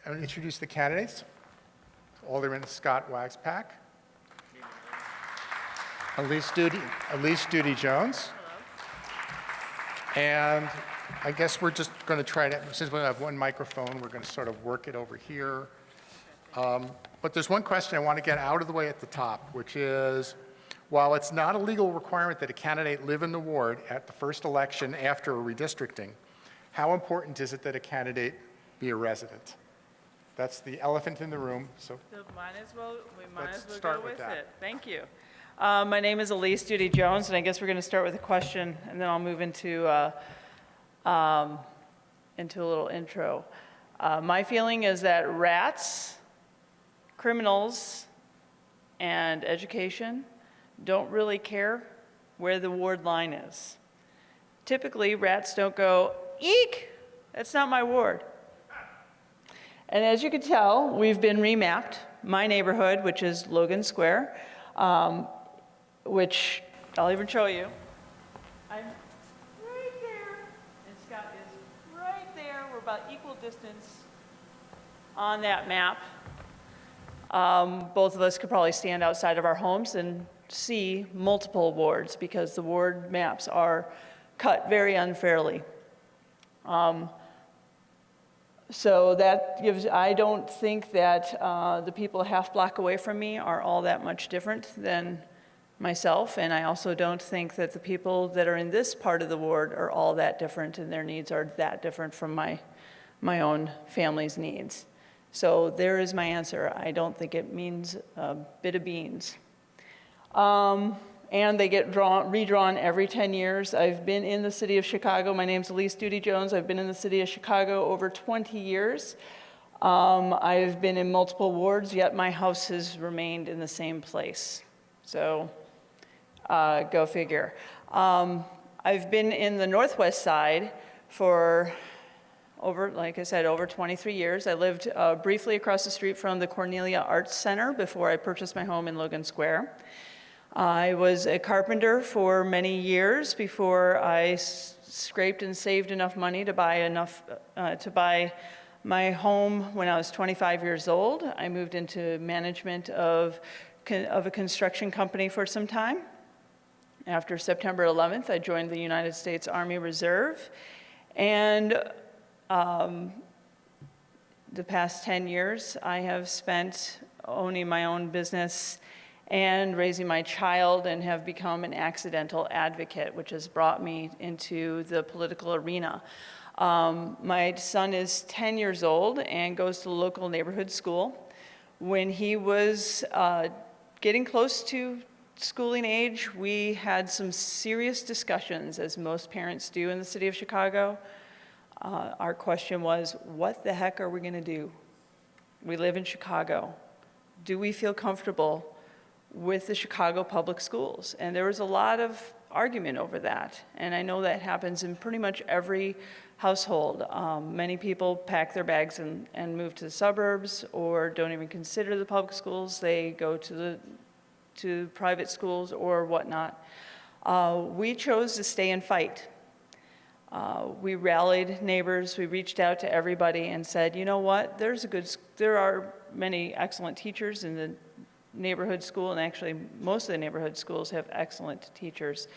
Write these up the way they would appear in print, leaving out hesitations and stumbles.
I'm going to introduce the candidates. Alderman Scott Wagspack. Elise Duty Jones. And I guess we're just going to try to, since we have one microphone, we're going to sort of work it over here. But there's one question I want to get out of the way at the top, which is, while it's not a legal requirement that a candidate live in the ward at the first election after redistricting, how important is it that a candidate be a resident? That's the elephant in the room. So we might as well start go with with that. it. Thank you. My name is Elise Duty Jones, and I guess we're going to start with a question, and then I'll move into a little intro. My feeling is that rats, criminals, and education don't really care where the ward line is. Typically, rats don't go, eek, that's not my ward. And as you can tell, we've been remapped. My neighborhood, which is Logan Square, which I'll even show you. I'm right there, and Scott is right there. We're about equal distance on that map. Both of us could probably stand outside of our homes and see multiple wards because the ward maps are cut very unfairly. So that gives, I don't think that the people a half block away from me are all that much different than myself, and I also don't think that the people that are in this part of the ward are all that different and their needs are that different from my own family's needs. So there is my answer. I don't think it means a bit of beans. And they get redrawn every 10 years. I've been in the city of Chicago. My name's Elise Duty Jones. I've been in the city of Chicago over 20 years. I've been in multiple wards, yet my house has remained in the same place. So go figure. I've been in the Northwest Side for like I said, over 23 years. I lived briefly across the street from the Cornelia Arts Center before I purchased my home in Logan Square. I was a carpenter for many years before I scraped and saved enough money to buy my home when I was 25 years old. I moved into management of a construction company for some time. After September 11th, I joined the United States Army Reserve, and the past 10 years I have spent owning my own business and raising my child, and have become an accidental advocate, which has brought me into the political arena. My son is 10 years old and goes to the local neighborhood school. When he was getting close to schooling age, we had some serious discussions, as most parents do in the city of Chicago. Our question was, what the heck are we gonna do? We live in Chicago. Do we feel comfortable with the Chicago public schools? And there was a lot of argument over that. And I know that happens in pretty much every household. Many people pack their bags and move to the suburbs, or don't even consider the public schools. They go to private schools or whatnot. We chose to stay and fight. We rallied neighbors, we reached out to everybody and said, you know what, there are many excellent teachers in the neighborhood school, and actually most of the neighborhood schools have excellent teachers,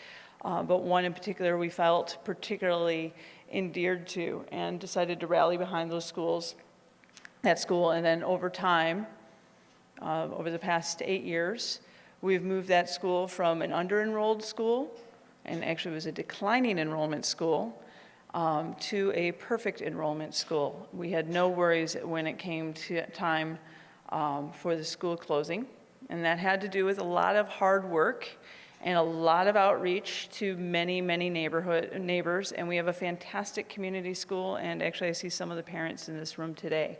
but one in particular we felt particularly endeared to and decided to rally behind that school. And then over time, over the past 8 years, we've moved that school from an under-enrolled school, and actually it was a declining enrollment school, to a perfect enrollment school. We had no worries when it came to time for the school closing. And that had to do with a lot of hard work and a lot of outreach to many, many neighbors. And we have a fantastic community school. And actually, I see some of the parents in this room today.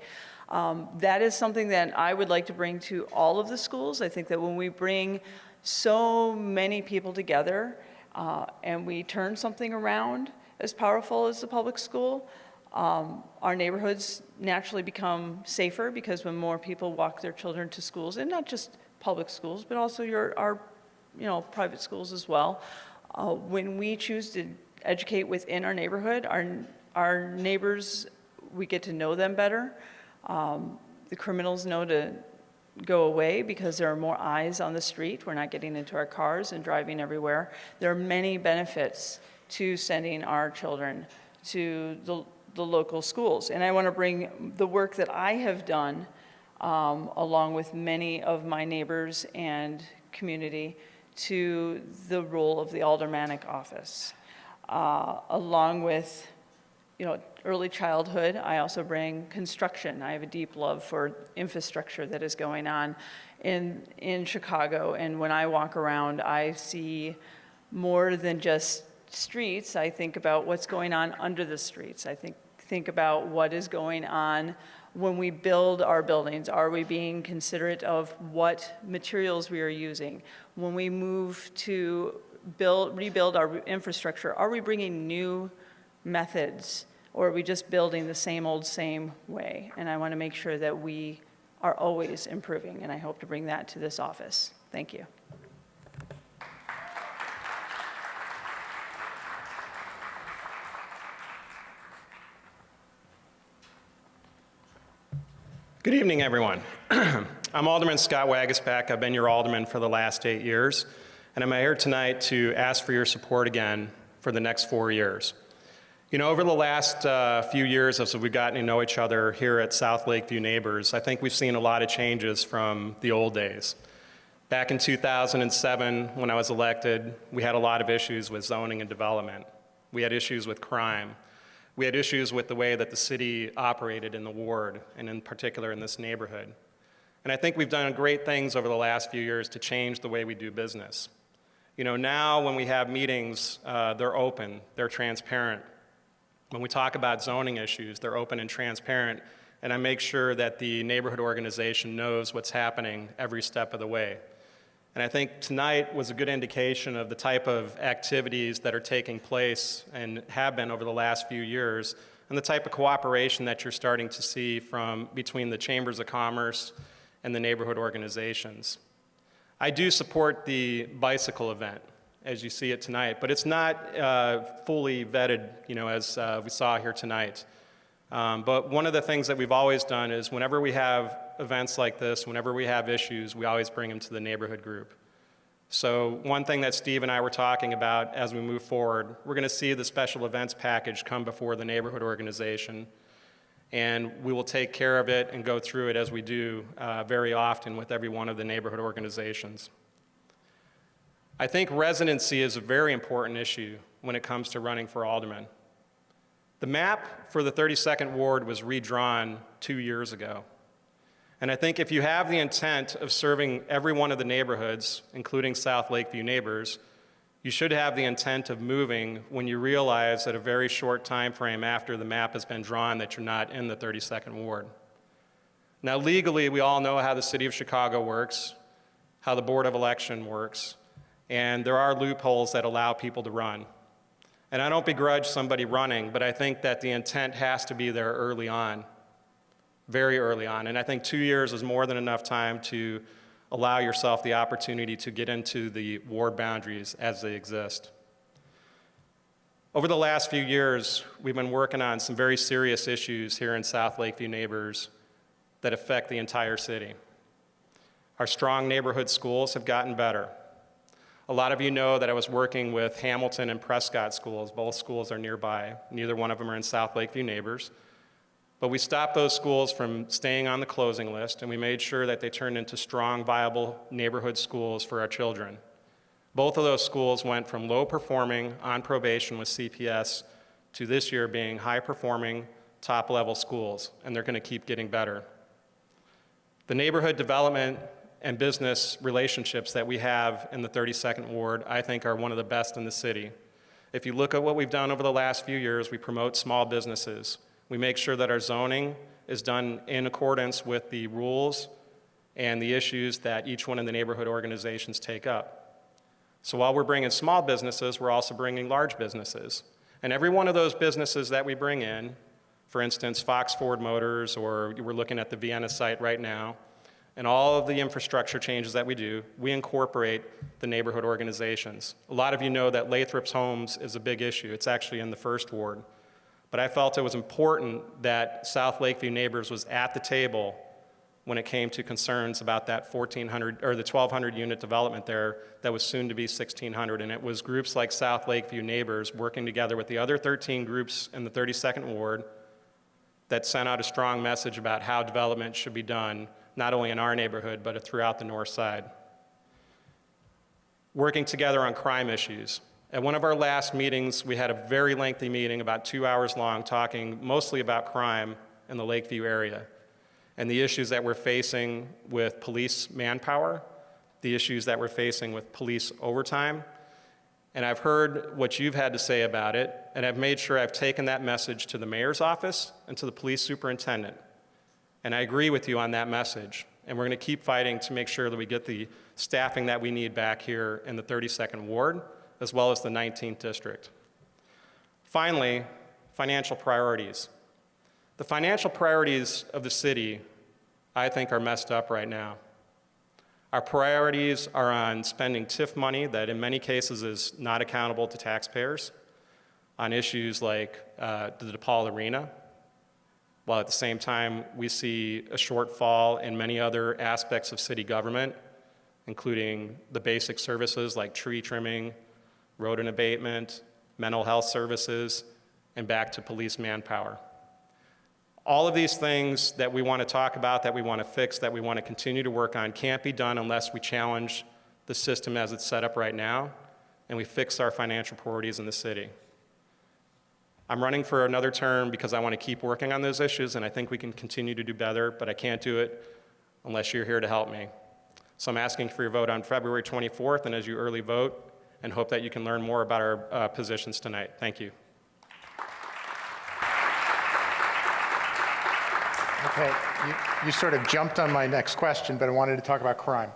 That is something that I would like to bring to all of the schools. I think that when we bring so many people together and we turn something around as powerful as the public school, our neighborhoods naturally become safer, because when more people walk their children to schools, and not just public schools, but also our private schools as well. When we choose to educate within our neighborhood, our neighbors, we get to know them better. The criminals know to go away because there are more eyes on the street. We're not getting into our cars and driving everywhere. There are many benefits to sending our children to the local schools. And I want to bring the work that I have done, along with many of my neighbors and community, to the role of the Aldermanic office. Along with early childhood, I also bring construction. I have a deep love for infrastructure that is going on in Chicago. And when I walk around, I see more than just streets. I think about what's going on under the streets. I think about what is going on when we build our buildings. Are we being considerate of what materials we are using? When we move to rebuild our infrastructure, are we bringing new methods, or are we just building the same old, same way? And I want to make sure that we are always improving, and I hope to bring that to this office. Thank you. Good evening, everyone. I'm Alderman Scott Wagaspack. I've been your alderman for the last 8 years, and I'm here tonight to ask for your support again for the next 4 years. Over the last few years, as we've gotten to know each other here at South Lakeview Neighbors, I think we've seen a lot of changes from the old days. Back in 2007, when I was elected, we had a lot of issues with zoning and development. We had issues with crime. We had issues with the way that the city operated in the ward, and in particular in this neighborhood. And I think we've done great things over the last few years to change the way we do business. Now when we have meetings, they're open, they're transparent. When we talk about zoning issues, they're open and transparent, and I make sure that the neighborhood organization knows what's happening every step of the way. And I think tonight was a good indication of the type of activities that are taking place and have been over the last few years, and the type of cooperation that you're starting to see between the chambers of commerce and the neighborhood organizations. I do support the bicycle event, as you see it tonight, but it's not fully vetted, as we saw here tonight. But one of the things that we've always done is whenever we have events like this, whenever we have issues, we always bring them to the neighborhood group. So one thing that Steve and I were talking about as we move forward, we're going to see the special events package come before the neighborhood organization, and we will take care of it and go through it as we do very often with every one of the neighborhood organizations. I think residency is a very important issue when it comes to running for alderman. The map for the 32nd Ward was redrawn 2 years ago. And I think if you have the intent of serving every one of the neighborhoods, including South Lakeview Neighbors, you should have the intent of moving when you realize at a very short time frame after the map has been drawn that you're not in the 32nd Ward. Now legally, we all know how the City of Chicago works, how the Board of Election works, and there are loopholes that allow people to run. And I don't begrudge somebody running, but I think that the intent has to be there early on, very early on. And I think 2 years is more than enough time to allow yourself the opportunity to get into the ward boundaries as they exist. Over the last few years, we've been working on some very serious issues here in South Lakeview Neighbors that affect the entire city. Our strong neighborhood schools have gotten better. A lot of you know that I was working with Hamilton and Prescott schools. Both schools are nearby. Neither one of them are in South Lakeview Neighbors. But we stopped those schools from staying on the closing list, and we made sure that they turned into strong, viable neighborhood schools for our children. Both of those schools went from low-performing, on probation with CPS, to this year being high-performing, top-level schools, and they're going to keep getting better. The neighborhood development and business relationships that we have in the 32nd Ward, I think, are one of the best in the city. If you look at what we've done over the last few years, we promote small businesses. We make sure that our zoning is done in accordance with the rules and the issues that each one of the neighborhood organizations take up. So while we're bringing small businesses, we're also bringing large businesses. And every one of those businesses that we bring in, for instance, Fox Ford Motors, or we're looking at the Vienna site right now, and all of the infrastructure changes that we do, we incorporate the neighborhood organizations. A lot of you know that Lathrop's Homes is a big issue. It's actually in the 1st Ward. But I felt it was important that South Lakeview Neighbors was at the table when it came to concerns about that 1,400 or the 1,200 unit development there that was soon to be 1,600. And it was groups like South Lakeview Neighbors working together with the other 13 groups in the 32nd Ward that sent out a strong message about how development should be done, not only in our neighborhood, but throughout the north side. Working together on crime issues. At one of our last meetings, we had a very lengthy meeting, about 2 hours long, talking mostly about crime in the Lakeview area and the issues that we're facing with police manpower, the issues that we're facing with police overtime. And I've heard what you've had to say about it, and I've made sure I've taken that message to the mayor's office and to the police superintendent. And I agree with you on that message. And we're going to keep fighting to make sure that we get the staffing that we need back here in the 32nd Ward, as well as the 19th District. Finally, financial priorities. The financial priorities of the city, I think, are messed up right now. Our priorities are on spending TIF money that in many cases is not accountable to taxpayers, on issues like the DePaul Arena, while at the same time we see a shortfall in many other aspects of city government, including the basic services like tree trimming, rodent abatement, mental health services, and back to police manpower. All of these things that we want to talk about, that we want to fix, that we want to continue to work on can't be done unless we challenge the system as it's set up right now and we fix our financial priorities in the city. I'm running for another term because I want to keep working on those issues, and I think we can continue to do better, but I can't do it unless you're here to help me. So I'm asking for your vote on February 24th, and as you early vote, and hope that you can learn more about our positions tonight. Thank you. Okay, you sort of jumped on my next question, but I wanted to talk about crime.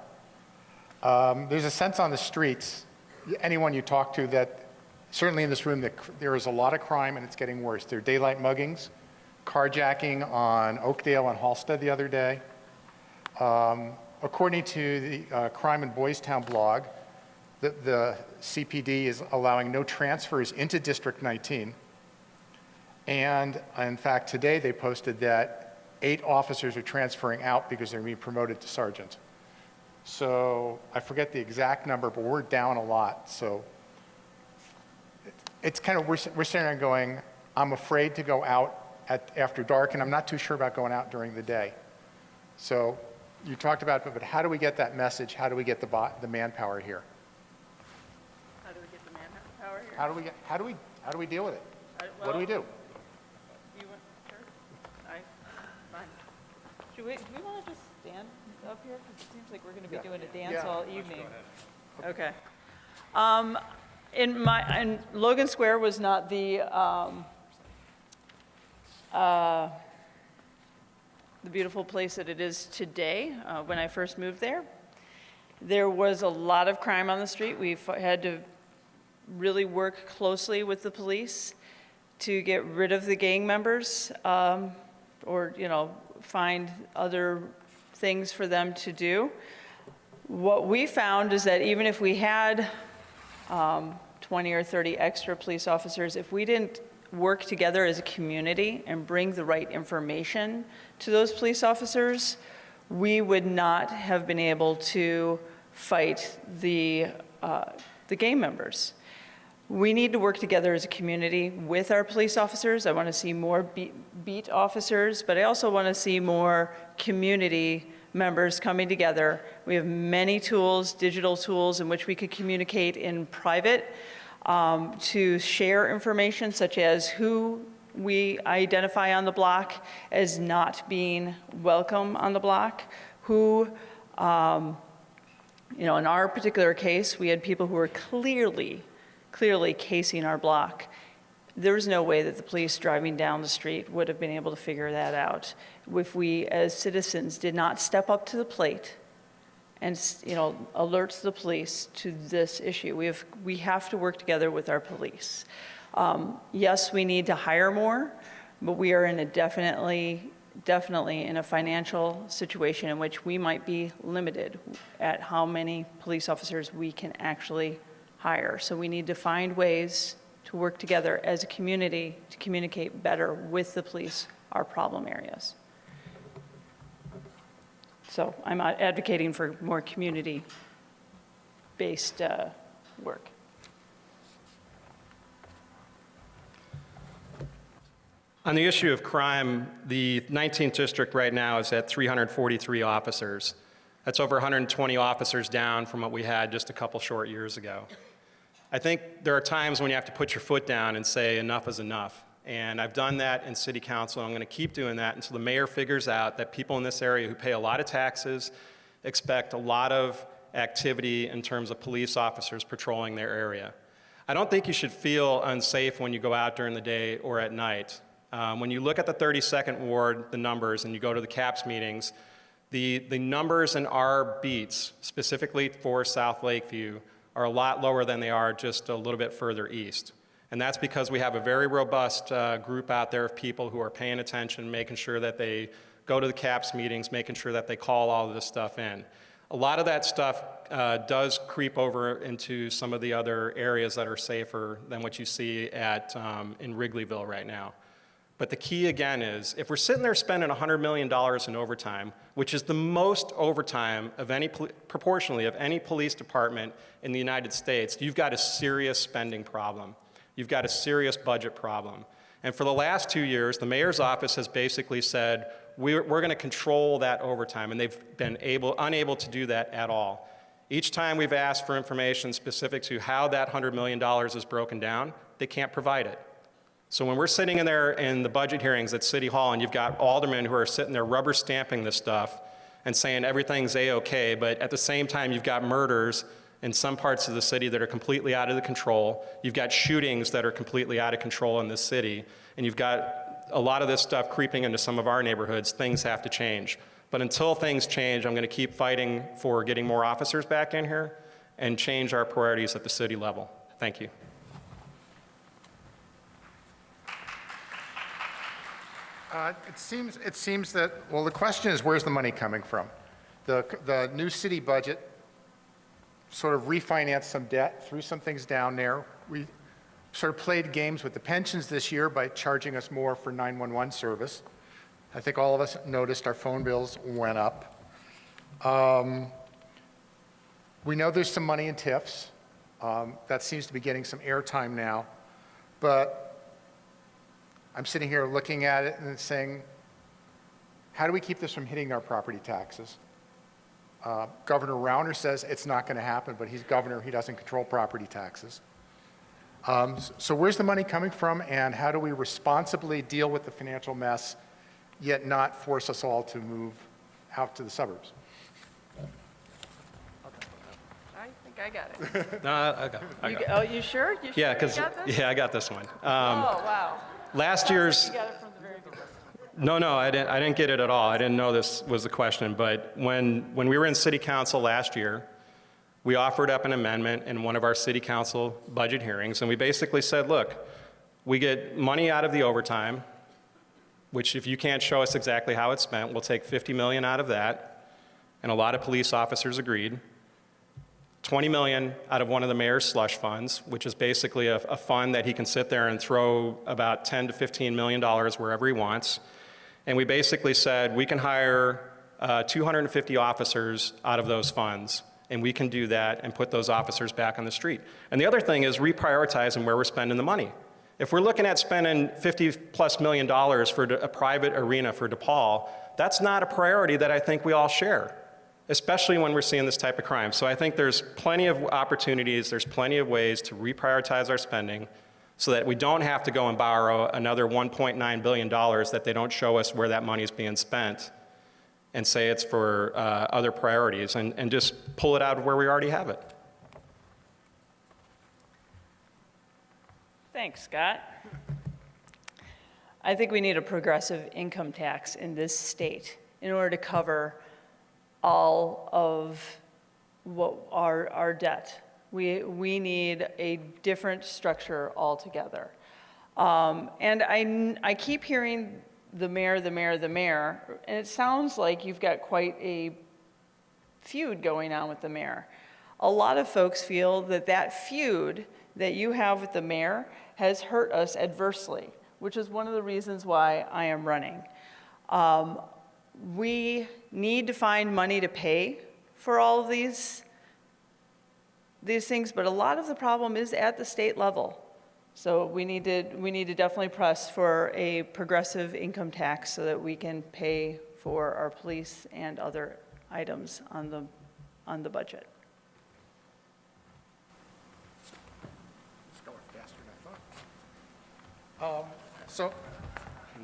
There's a sense on the streets, anyone you talk to, that certainly in this room, that there is a lot of crime and it's getting worse. There are daylight muggings, carjacking on Oakdale and Halsted the other day. According to the Crime in Boys Town blog, the CPD is allowing no transfers into District 19. And in fact, today they posted that 8 officers are transferring out because they're being promoted to sergeant. So I forget the exact number, but we're down a lot. So it's kind of, we're sitting there going, I'm afraid to go out after dark, and I'm not too sure about going out during the day. So you talked about, but how do we get that message? How do we get the manpower here? How do we get the manpower here? How do we deal with it? What do we do? You want, sure? Fine. Do we want to just stand up here? Because it seems like we're going to be doing a dance all evening. Okay. And Logan Square was not the beautiful place that it is today. When I first moved there, there was a lot of crime on the street. We've had to really work closely with the police to get rid of the gang members, or find other things for them to do. What we found is that even if we had 20 or 30 extra police officers, if we didn't work together as a community and bring the right information to those police officers, we would not have been able to fight the gang members. We need to work together as a community with our police officers. I want to see more beat officers, but I also want to see more community members coming together. We have many tools, digital tools, in which we could communicate in private to share information, such as who we identify on the block as not being welcome on the block, who, in our particular case, we had people who were clearly casing our block. There was no way that the police driving down the street would have been able to figure that out if we as citizens did not step up to the plate and alert the police to this issue. We have to work together with our police. Yes, we need to hire more, but we are in a definitely in a financial situation in which we might be limited at how many police officers we can actually hire. So we need to find ways to work together as a community to communicate better with the police, our problem areas. So I'm advocating for more community-based work. On the issue of crime, the 19th district right now is at 343 officers. That's over 120 officers down from what we had just a couple short years ago. I think there are times when you have to put your foot down and say enough is enough. And I've done that in city council. I'm going to keep doing that until the mayor figures out that people in this area who pay a lot of taxes expect a lot of activity in terms of police officers patrolling their area. I don't think you should feel unsafe when you go out during the day or at night. When you look at the 32nd Ward, the numbers, and you go to the CAPS meetings, the numbers in our beats, specifically for South Lakeview, are a lot lower than they are just a little bit further east. And that's because we have a very robust group out there of people who are paying attention, making sure that they go to the CAPS meetings, making sure that they call all of this stuff in. A lot of that stuff does creep over into some of the other areas that are safer than what you see at, in Wrigleyville right now. But the key again is, if we're sitting there spending $100 million in overtime, which is the most overtime of any, proportionally of any police department in the United States, you've got a serious spending problem. You've got a serious budget problem. And for the last 2 years, the mayor's office has basically said, we're going to control that overtime, and they've been unable to do that at all. Each time we've asked for information specific to how that $100 million is broken down, they can't provide it. So when we're sitting in there in the budget hearings at City Hall and you've got aldermen who are sitting there rubber stamping this stuff and saying everything's A-okay, but at the same time you've got murders in some parts of the city that are completely out of the control, you've got shootings that are completely out of control in this city, and you've got a lot of this stuff creeping into some of our neighborhoods, things have to change. But until things change, I'm going to keep fighting for getting more officers back in here and change our priorities at the city level. Thank you. It seems that, well, the question is, where's the money coming from? The new city budget sort of refinanced some debt, threw some things down there. We sort of played games with the pensions this year by charging us more for 911 service. I think all of us noticed our phone bills went up. We know there's some money in TIFs. That seems to be getting some airtime now. But I'm sitting here looking at it and saying, how do we keep this from hitting our property taxes? Governor Rauner says it's not going to happen, but he's governor, he doesn't control property taxes. So where's the money coming from, and how do we responsibly deal with the financial mess, yet not force us all to move out to the suburbs? I think I got it. No, I got it. Oh, you sure? You sure Yeah, you because got this? I got this one. Oh, wow. Last year's. You got it from the very beginning. No, I didn't get it at all. I didn't know this was the question. But when we were in city council last year, we offered up an amendment in one of our city council budget hearings, and we basically said, look, we get money out of the overtime, which if you can't show us exactly how it's spent, we'll take $50 million out of that, and a lot of police officers agreed. $20 million out of one of the mayor's slush funds, which is basically a fund that he can sit there and throw about $10 to $15 million wherever he wants. And we basically said we can hire 250 officers out of those funds, and we can do that and put those officers back on the street. And the other thing is reprioritizing where we're spending the money. If we're looking at spending $50+ million for a private arena for DePaul, that's not a priority that I think we all share, especially when we're seeing this type of crime. So I think there's plenty of opportunities, there's plenty of ways to reprioritize our spending so that we don't have to go and borrow another $1.9 billion that they don't show us where that money is being spent and say it's for other priorities, and just pull it out of where we already have it. Thanks, Scott. I think we need a progressive income tax in this state in order to cover all of what our debt. We need a different structure altogether. And I keep hearing the mayor, and it sounds like you've got quite a feud going on with the mayor. A lot of folks feel that feud that you have with the mayor has hurt us adversely, which is one of the reasons why I am running. We need to find money to pay for all of these things, but a lot of the problem is at the state level. So we need to definitely press for a progressive income tax so that we can pay for our police and other items on the budget. It's going faster than I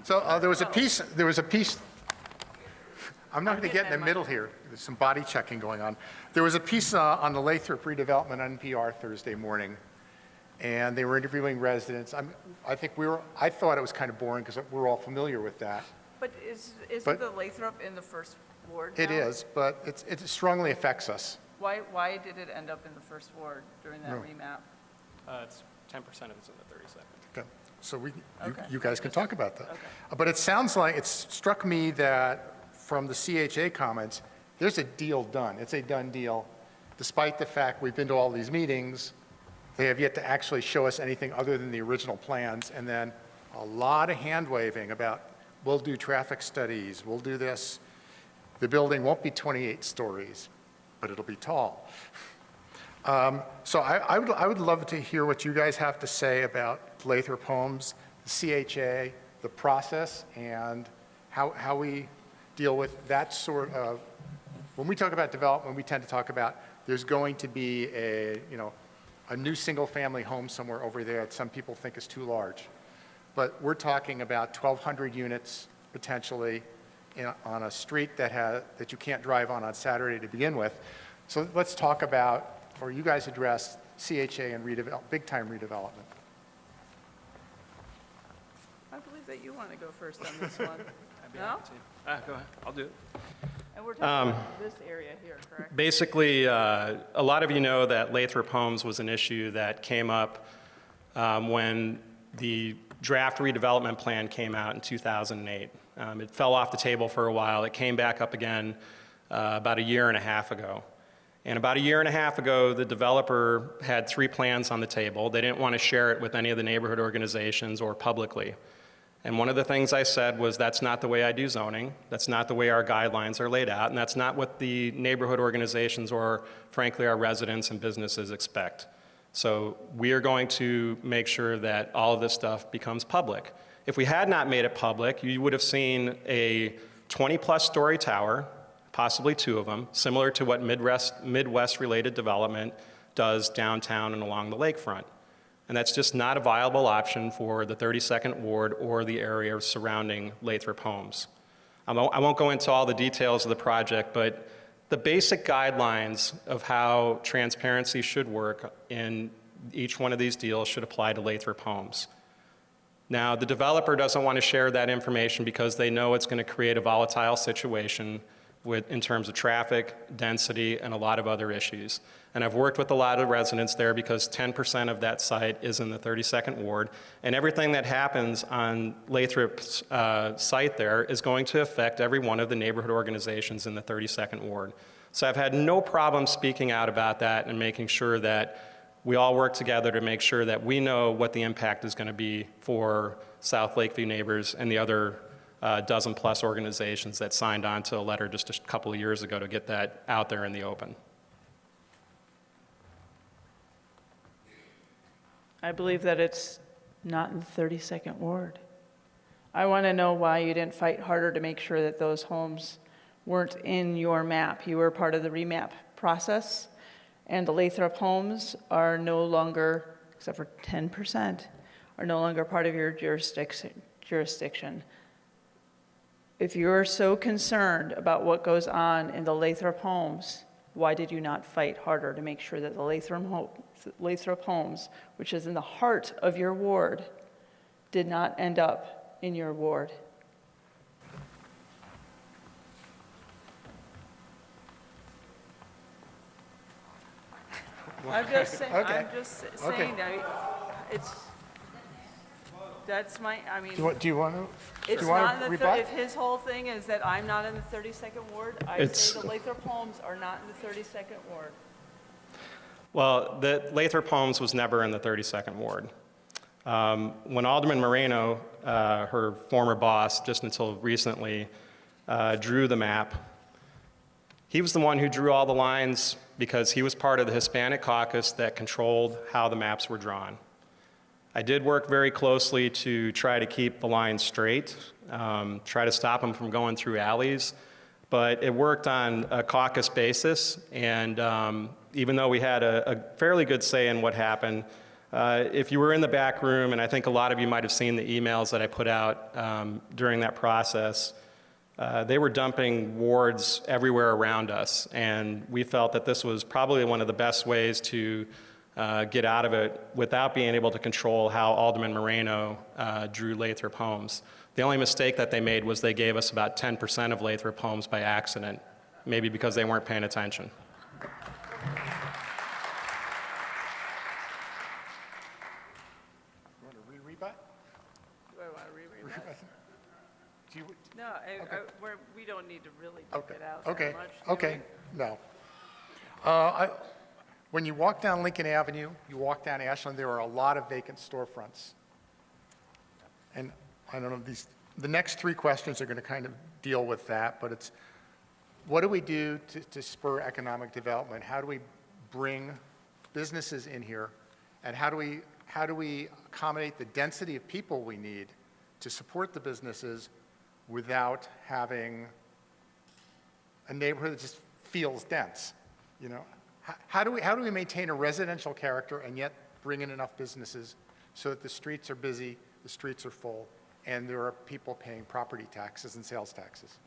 thought. There was a piece, I'm not going to get in the middle here. There's some body checking going on. There was a piece on the Lathrop redevelopment on NPR Thursday morning, and they were interviewing residents. I thought it was kind of boring because we're all familiar with that. But isn't the Lathrop in the first ward now? It is, but it strongly affects us. Why did it end up in the first ward during that No. remap? It's 10% of it's in the 32nd. Okay, so Okay. you guys can talk about that. Okay. But it sounds like, it struck me that from the CHA comments, there's a deal done. It's a done deal, despite the fact we've been to all these meetings. They have yet to actually show us anything other than the original plans, and then a lot of hand-waving about, we'll do traffic studies, we'll do this. The building won't be 28 stories, but it'll be tall. So I would love to hear what you guys have to say about Lathrop Homes, the CHA, the process, and how we deal with that sort of, when we talk about development, we tend to talk about there's going to be a new single-family home somewhere over there that some people think is too large. But we're talking about 1,200 units potentially on a street that you can't drive on Saturday to begin with. So let's talk about, or you guys address CHA and big-time redevelopment. I believe that you want to go first on this one. No? Go ahead, I'll do it. And we're talking about this area here, correct? Basically, a lot of you know that Lathrop Homes was an issue that came up when the draft redevelopment plan came out in 2008. It fell off the table for a while. It came back up again about a year and a half ago. And about a year and a half ago, the developer had 3 plans on the table. They didn't want to share it with any of the neighborhood organizations or publicly. And one of the things I said was, that's not the way I do zoning, that's not the way our guidelines are laid out, and that's not what the neighborhood organizations or, frankly, our residents and businesses expect. So we are going to make sure that all of this stuff becomes public. If we had not made it public, you would have seen a 20-plus story tower, possibly 2 of them, similar to what Midwest-related development does downtown and along the lakefront. And that's just not a viable option for the 32nd Ward or the area surrounding Lathrop Homes. I won't go into all the details of the project, but the basic guidelines of how transparency should work in each one of these deals should apply to Lathrop Homes. Now, the developer doesn't want to share that information because they know it's going to create a volatile situation in terms of traffic, density, and a lot of other issues. And I've worked with a lot of residents there because 10% of that site is in the 32nd Ward, and everything that happens on Lathrop's site there is going to affect every one of the neighborhood organizations in the 32nd Ward. So I've had no problem speaking out about that and making sure that we all work together to make sure that we know what the impact is going to be for South Lakeview neighbors and the other dozen-plus organizations that signed on to a letter just a couple of years ago to get that out there in the open. I believe that it's not in the 32nd Ward. I want to know why you didn't fight harder to make sure that those homes weren't in your map. You were part of the remap process, and the Lathrop homes are no longer, except for 10%, are no longer part of your jurisdiction. If you're so concerned about what goes on in the Lathrop homes, why did you not fight harder to make sure that the Lathrop homes, which is in the heart of your ward, did not end up in your ward? I'm just saying, Okay. I'm just saying that it's, that's my, I mean. Do you want to It's not in the, rebut? if his whole thing is that I'm not in the 32nd Ward, I It's- say the Lathrop homes are not in the 32nd Ward. Well, the Lathrop Homes was never in the 32nd Ward. When Alderman Moreno, her former boss, just until recently, drew the map, he was the one who drew all the lines because he was part of the Hispanic caucus that controlled how the maps were drawn. I did work very closely to try to keep the lines straight, try to stop them from going through alleys, but it worked on a caucus basis, and even though we had a fairly good say in what happened, if you were in the back room, and I think a lot of you might have seen the emails that I put out during that process, they were dumping wards everywhere around us, and we felt that this was probably one of the best ways to get out of it without being able to control how Alderman Moreno drew Lathrop Homes. The only mistake that they made was they gave us about 10% of Lathrop Homes by accident, maybe because they weren't paying attention. You want to re-rebut? Do I want to reread that? Do you, No, we don't need to really okay, pick it out okay, that much. do okay, we? no. When you walk down Lincoln Avenue, you walk down Ashland, there are a lot of vacant storefronts. And I don't know, the next three questions are going to kind of deal with that, but it's, what do we do to spur economic development? How do we bring businesses in here? And how do we accommodate the density of people we need to support the businesses without having a neighborhood that just feels dense, you know? How do we maintain a residential character and yet bring in enough businesses so that the streets are busy, the streets are full, and there are people paying property taxes and sales taxes?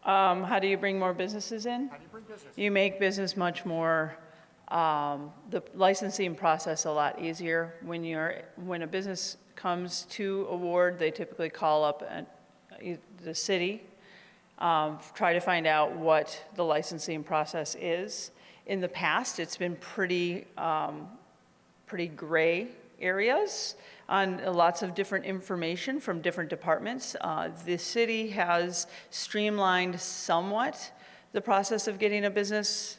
How do you bring more businesses in? How do you bring business? You make business much more, the licensing process a lot easier. When a business comes to a ward, they typically call up the city, try to find out what the licensing process is. In the past, it's been pretty gray areas on lots of different information from different departments. The city has streamlined somewhat the process of getting a business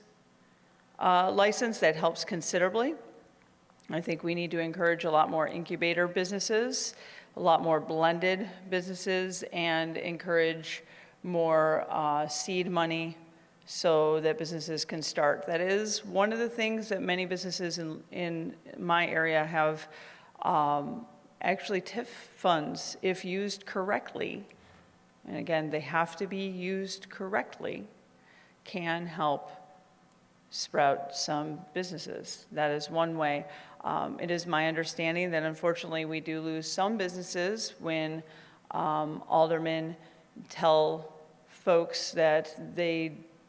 license. That helps considerably. I think we need to encourage a lot more incubator businesses, a lot more blended businesses, and encourage more seed money so that businesses can start. That is one of the things that many businesses in my area have. Actually, TIF funds, if used correctly, and again, they have to be used correctly, can help sprout some businesses. That is one way. It is my understanding that unfortunately we do lose some businesses when aldermen tell folks that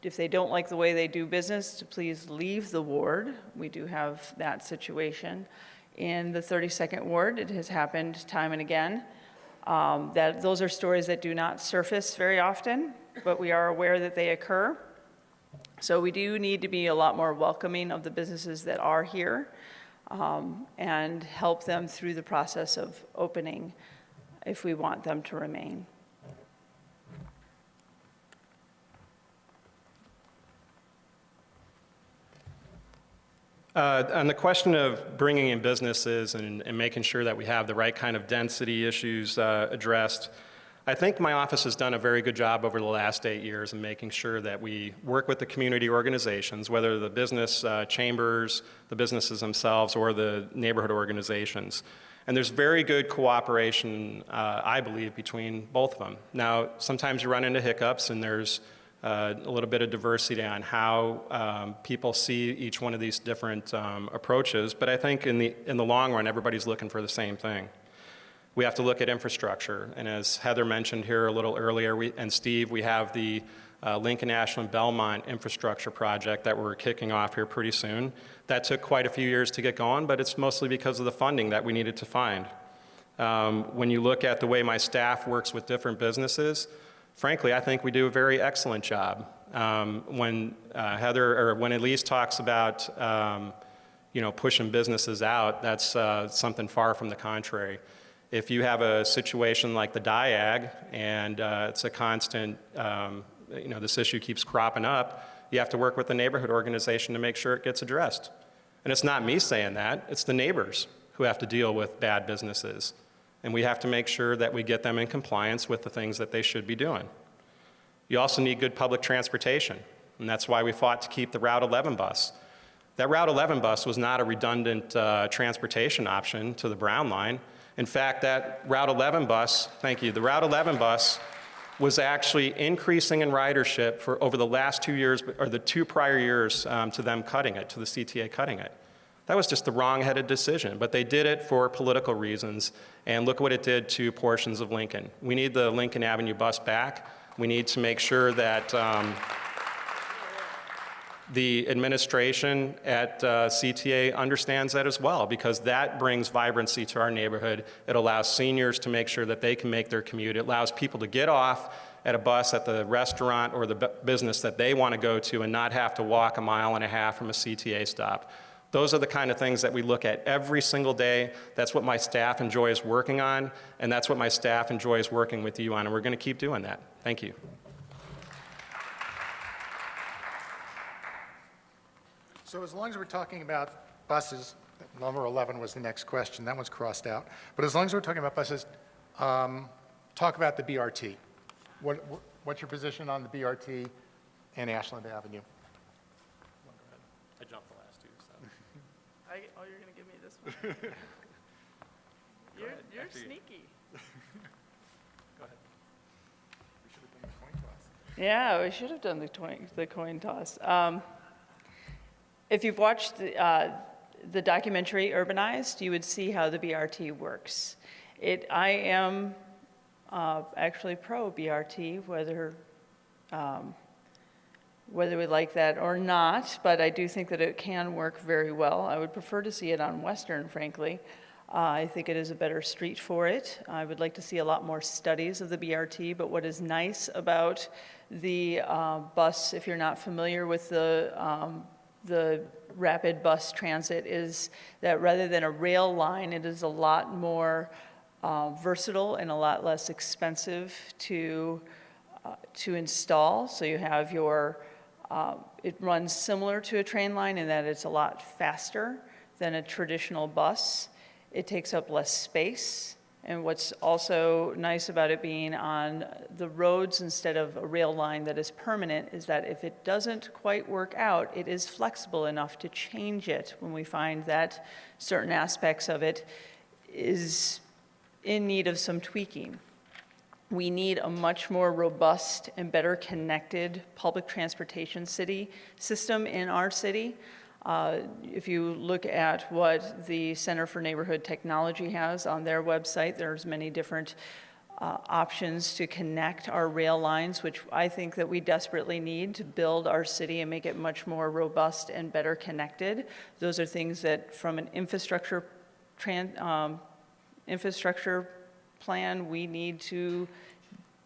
if they don't like the way they do business, to please leave the ward. We do have that situation. In the 32nd Ward, it has happened time and again. Those are stories that do not surface very often, but we are aware that they occur. So we do need to be a lot more welcoming of the businesses that are here and help them through the process of opening if we want them to remain. On the question of bringing in businesses and making sure that we have the right kind of density issues addressed, I think my office has done a very good job over the last 8 years in making sure that we work with the community organizations, whether the business chambers, the businesses themselves, or the neighborhood organizations. And there's very good cooperation, I believe, between both of them. Now, sometimes you run into hiccups, and there's a little bit of diversity on how people see each one of these different approaches, but I think in the long run, everybody's looking for the same thing. We have to look at infrastructure, and as Heather mentioned here a little earlier, and Steve, we have the Lincoln Ashland Belmont infrastructure project that we're kicking off here pretty soon. That took quite a few years to get going, but it's mostly because of the funding that we needed to find. When you look at the way my staff works with different businesses, frankly, I think we do a very excellent job. When when Elise talks about pushing businesses out, that's something far from the contrary. If you have a situation like the Diag, and it's a constant this issue keeps cropping up, you have to work with the neighborhood organization to make sure it gets addressed. And it's not me saying that, it's the neighbors who have to deal with bad businesses. And we have to make sure that we get them in compliance with the things that they should be doing. You also need good public transportation, and that's why we fought to keep the Route 11 bus. That Route 11 bus was not a redundant transportation option to the Brown line. In fact, that Route 11 bus, thank you, the Route 11 bus was actually increasing in ridership for over the last 2 years, or the 2 prior years to them cutting it, to the CTA cutting it. That was just the wrong-headed decision, but they did it for political reasons, and look what it did to portions of Lincoln. We need the Lincoln Avenue bus back. We need to make sure that the administration at CTA understands that as well, because that brings vibrancy to our neighborhood. It allows seniors to make sure that they can make their commute. It allows people to get off at a bus at the restaurant or the business that they want to go to and not have to walk 1.5 miles from a CTA stop. Those are the kind of things that we look at every single day. That's what my staff enjoys working on, and that's what my staff enjoys working with you on, and we're going to keep doing that. Thank you. So as long as we're talking about buses, number 11 was the next question, that one's crossed out. But as long as we're talking about buses, talk about the BRT. What's your position on the BRT and Ashland Avenue? I jumped the last 2, so. Oh, you're going to give me this one? You're sneaky. Go ahead. We should have done the coin toss. Yeah, we should have done the coin toss. If you've watched the documentary Urbanized, you would see how the BRT works. I am actually pro BRT, whether we like that or not, but I do think that it can work very well. I would prefer to see it on Western, frankly. I think it is a better street for it. I would like to see a lot more studies of the BRT, but what is nice about the bus, if you're not familiar with the rapid bus transit, is that rather than a rail line, it is a lot more versatile and a lot less expensive to install. So you have it runs similar to a train line in that it's a lot faster than a traditional bus. It takes up less space. And what's also nice about it being on the roads instead of a rail line that is permanent is that if it doesn't quite work out, it is flexible enough to change it when we find that certain aspects of it is in need of some tweaking. We need a much more robust and better connected public transportation system in our city. If you look at what the Center for Neighborhood Technology has on their website, there's many different options to connect our rail lines, which I think that we desperately need to build our city and make it much more robust and better connected. Those are things that from an infrastructure plan we need to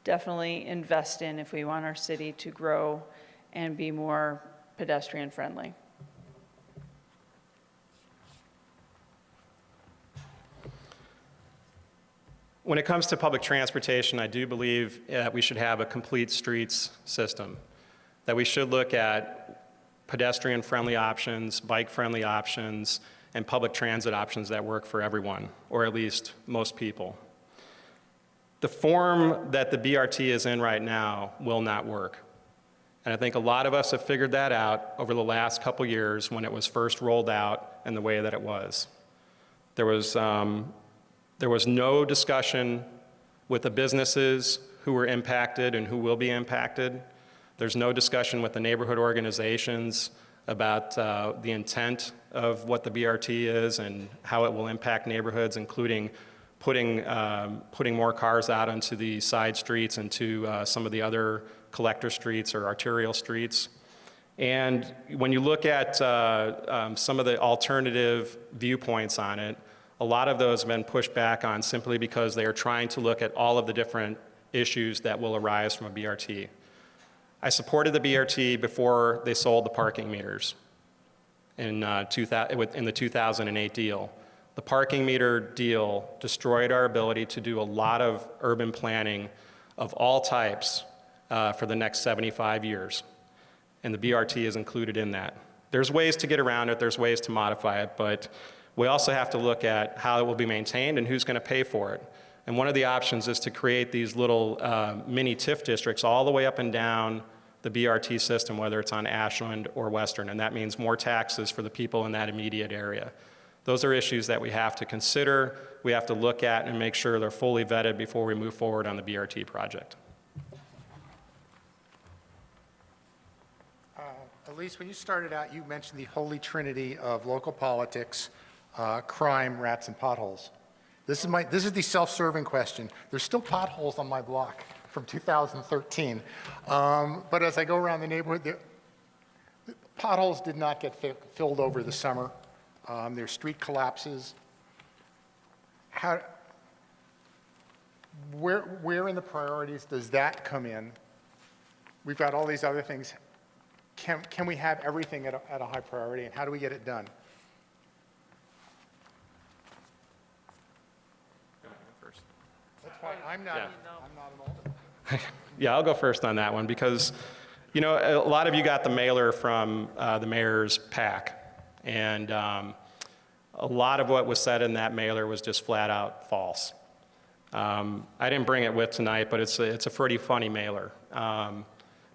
definitely invest in if we want our city to grow and be more pedestrian friendly. When it comes to public transportation, I do believe that we should have a complete streets system, that we should look at pedestrian-friendly options, bike-friendly options, and public transit options that work for everyone, or at least most people. The form that the BRT is in right now will not work. And I think a lot of us have figured that out over the last couple years when it was first rolled out and the way that it was. There was no discussion with the businesses who were impacted and who will be impacted. There's no discussion with the neighborhood organizations about the intent of what the BRT is and how it will impact neighborhoods, including putting more cars out onto the side streets and to some of the other collector streets or arterial streets. And when you look at some of the alternative viewpoints on it, a lot of those have been pushed back on simply because they are trying to look at all of the different issues that will arise from a BRT. I supported the BRT before they sold the parking meters in the 2008 deal. The parking meter deal destroyed our ability to do a lot of urban planning of all types for the next 75 years. And the BRT is included in that. There's ways to get around it, there's ways to modify it, but we also have to look at how it will be maintained and who's going to pay for it. And one of the options is to create these little mini TIF districts all the way up and down the BRT system, whether it's on Ashland or Western, and that means more taxes for the people in that immediate area. Those are issues that we have to consider, we have to look at and make sure they're fully vetted before we move forward on the BRT project. Elise, when you started out, you mentioned the holy trinity of local politics, crime, rats, and potholes. This is the self-serving question. There's still potholes on my block from 2013. But as I go around the neighborhood, the potholes did not get filled over the summer. There's street collapses. Where in the priorities does that come in? We've got all these other things. Can we have everything at a high priority, and how do we get it done? That's why I'm not an alderman. Yeah, I'll go first on that one because, you know, a lot of you got the mailer from the mayor's PAC, and a lot of what was said in that mailer was just flat out false. I didn't bring it with tonight, but it's a pretty funny mailer.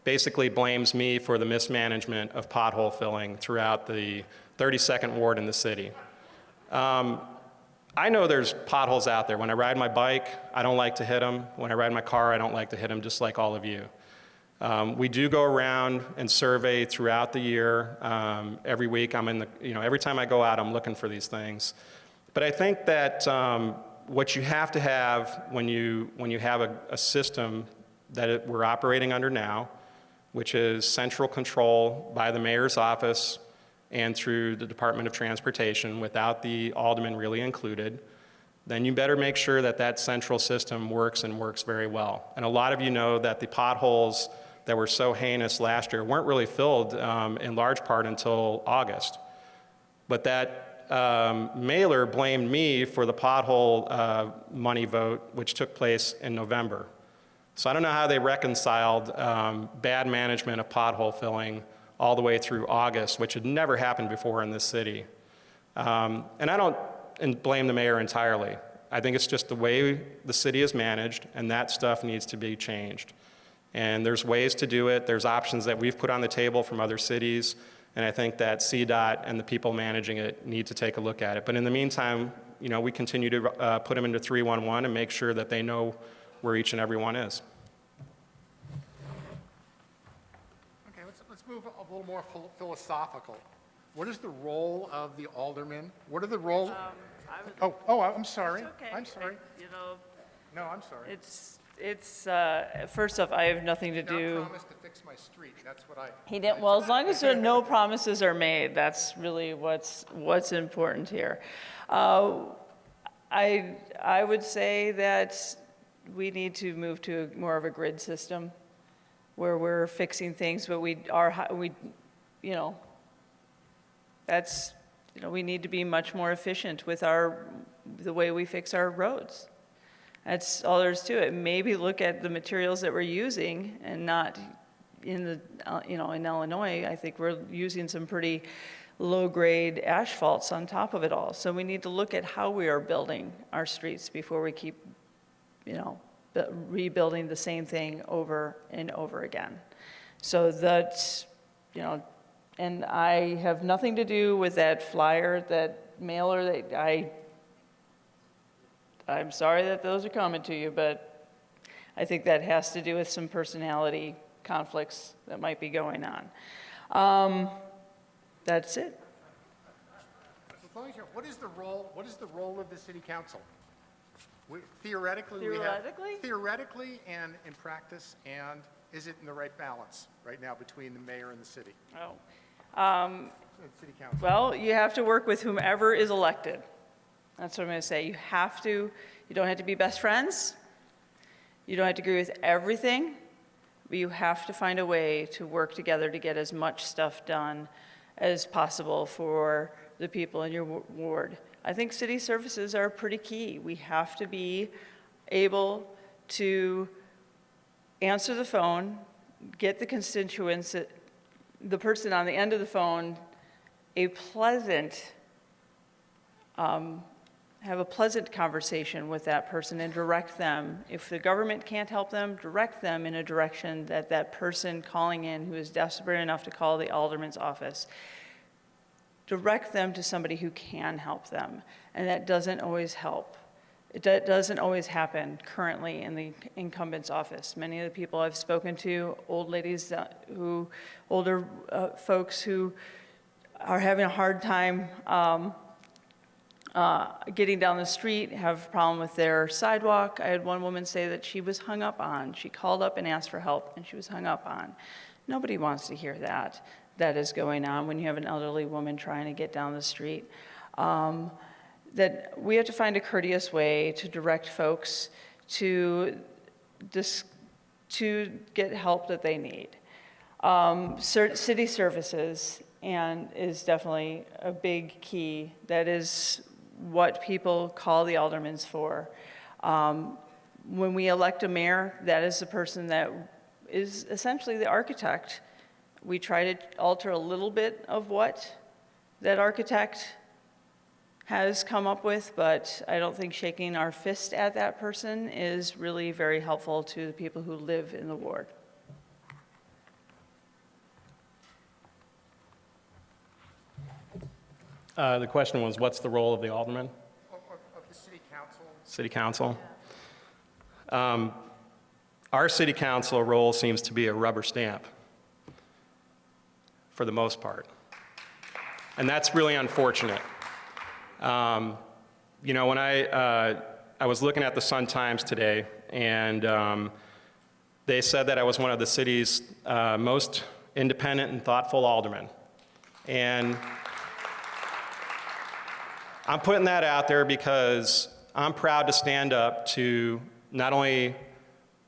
Basically blames me for the mismanagement of pothole filling throughout the 32nd ward in the city. I know there's potholes out there. When I ride my bike, I don't like to hit them. When I ride my car, I don't like to hit them, just like all of you. We do go around and survey throughout the year. Every week, every time I go out, I'm looking for these things. But I think that what you have to have when you have a system that we're operating under now, which is central control by the mayor's office and through the Department of Transportation without the alderman really included, then you better make sure that that central system works and works very well. And a lot of you know that the potholes that were so heinous last year weren't really filled in large part until August. But that mailer blamed me for the pothole money vote, which took place in November. So I don't know how they reconciled bad management of pothole filling all the way through August, which had never happened before in this city. And I don't blame the mayor entirely. I think it's just the way the city is managed, and that stuff needs to be changed. And there's ways to do it. There's options that we've put on the table from other cities, and I think that CDOT and the people managing it need to take a look at it. But in the meantime, you know, we continue to put them into 311 and make sure that they know where each and every one is. Okay, let's move a little more philosophical. What is the role of the alderman? What are the role? I'm sorry. It's okay. I'm sorry. No, I'm sorry. It's first off, I have nothing to do. God promised to fix my street. That's what I. He didn't. Well, as long as there are no promises are made, that's really what's important here. I would say that we need to move to more of a grid system where we're fixing things, but we need to be much more efficient with the way we fix our roads. That's all there is to it. Maybe look at the materials that we're using and not in Illinois, I think we're using some pretty low-grade asphalts on top of it all. So we need to look at how we are building our streets before we keep rebuilding the same thing over and over again. So that's, and I have nothing to do with that flyer, that mailer, that I'm sorry that those are coming to you, but I think that has to do with some personality conflicts that might be going on. That's it. What is the role of the city council? Theoretically, and in practice, and is it in the right balance right now between the mayor and the city? City council. Well, you have to work with whomever is elected. That's what I'm going to say. You don't have to be best friends. You don't have to agree with everything, but you have to find a way to work together to get as much stuff done as possible for the people in your ward. I think city services are pretty key. We have to be able to answer the phone, get the constituents, the person on the end of the phone, have a pleasant conversation with that person and direct them. If the government can't help them, direct them in a direction that that person calling in who is desperate enough to call the alderman's office, direct them to somebody who can help them. And that doesn't always help. It doesn't always happen currently in the incumbent's office. Many of the people I've spoken to, old ladies older folks who are having a hard time getting down the street, have a problem with their sidewalk. I had one woman say that she was hung up on. She called up and asked for help, and she was hung up on. Nobody wants to hear that. That is going on when you have an elderly woman trying to get down the street. That we have to find a courteous way to direct folks to get help that they need. City services is definitely a big key. That is what people call the aldermans for. When we elect a mayor, that is the person that is essentially the architect. We try to alter a little bit of what that architect has come up with, but I don't think shaking our fist at that person is really very helpful to the people who live in the ward. The question was, what's the role of the alderman? Of the city council? City council? Our city council role seems to be a rubber stamp, for the most part. And that's really unfortunate. You know, when I was looking at the Sun-Times today, and they said that I was one of the city's most independent and thoughtful aldermen. And I'm putting that out there because I'm proud to stand up to not only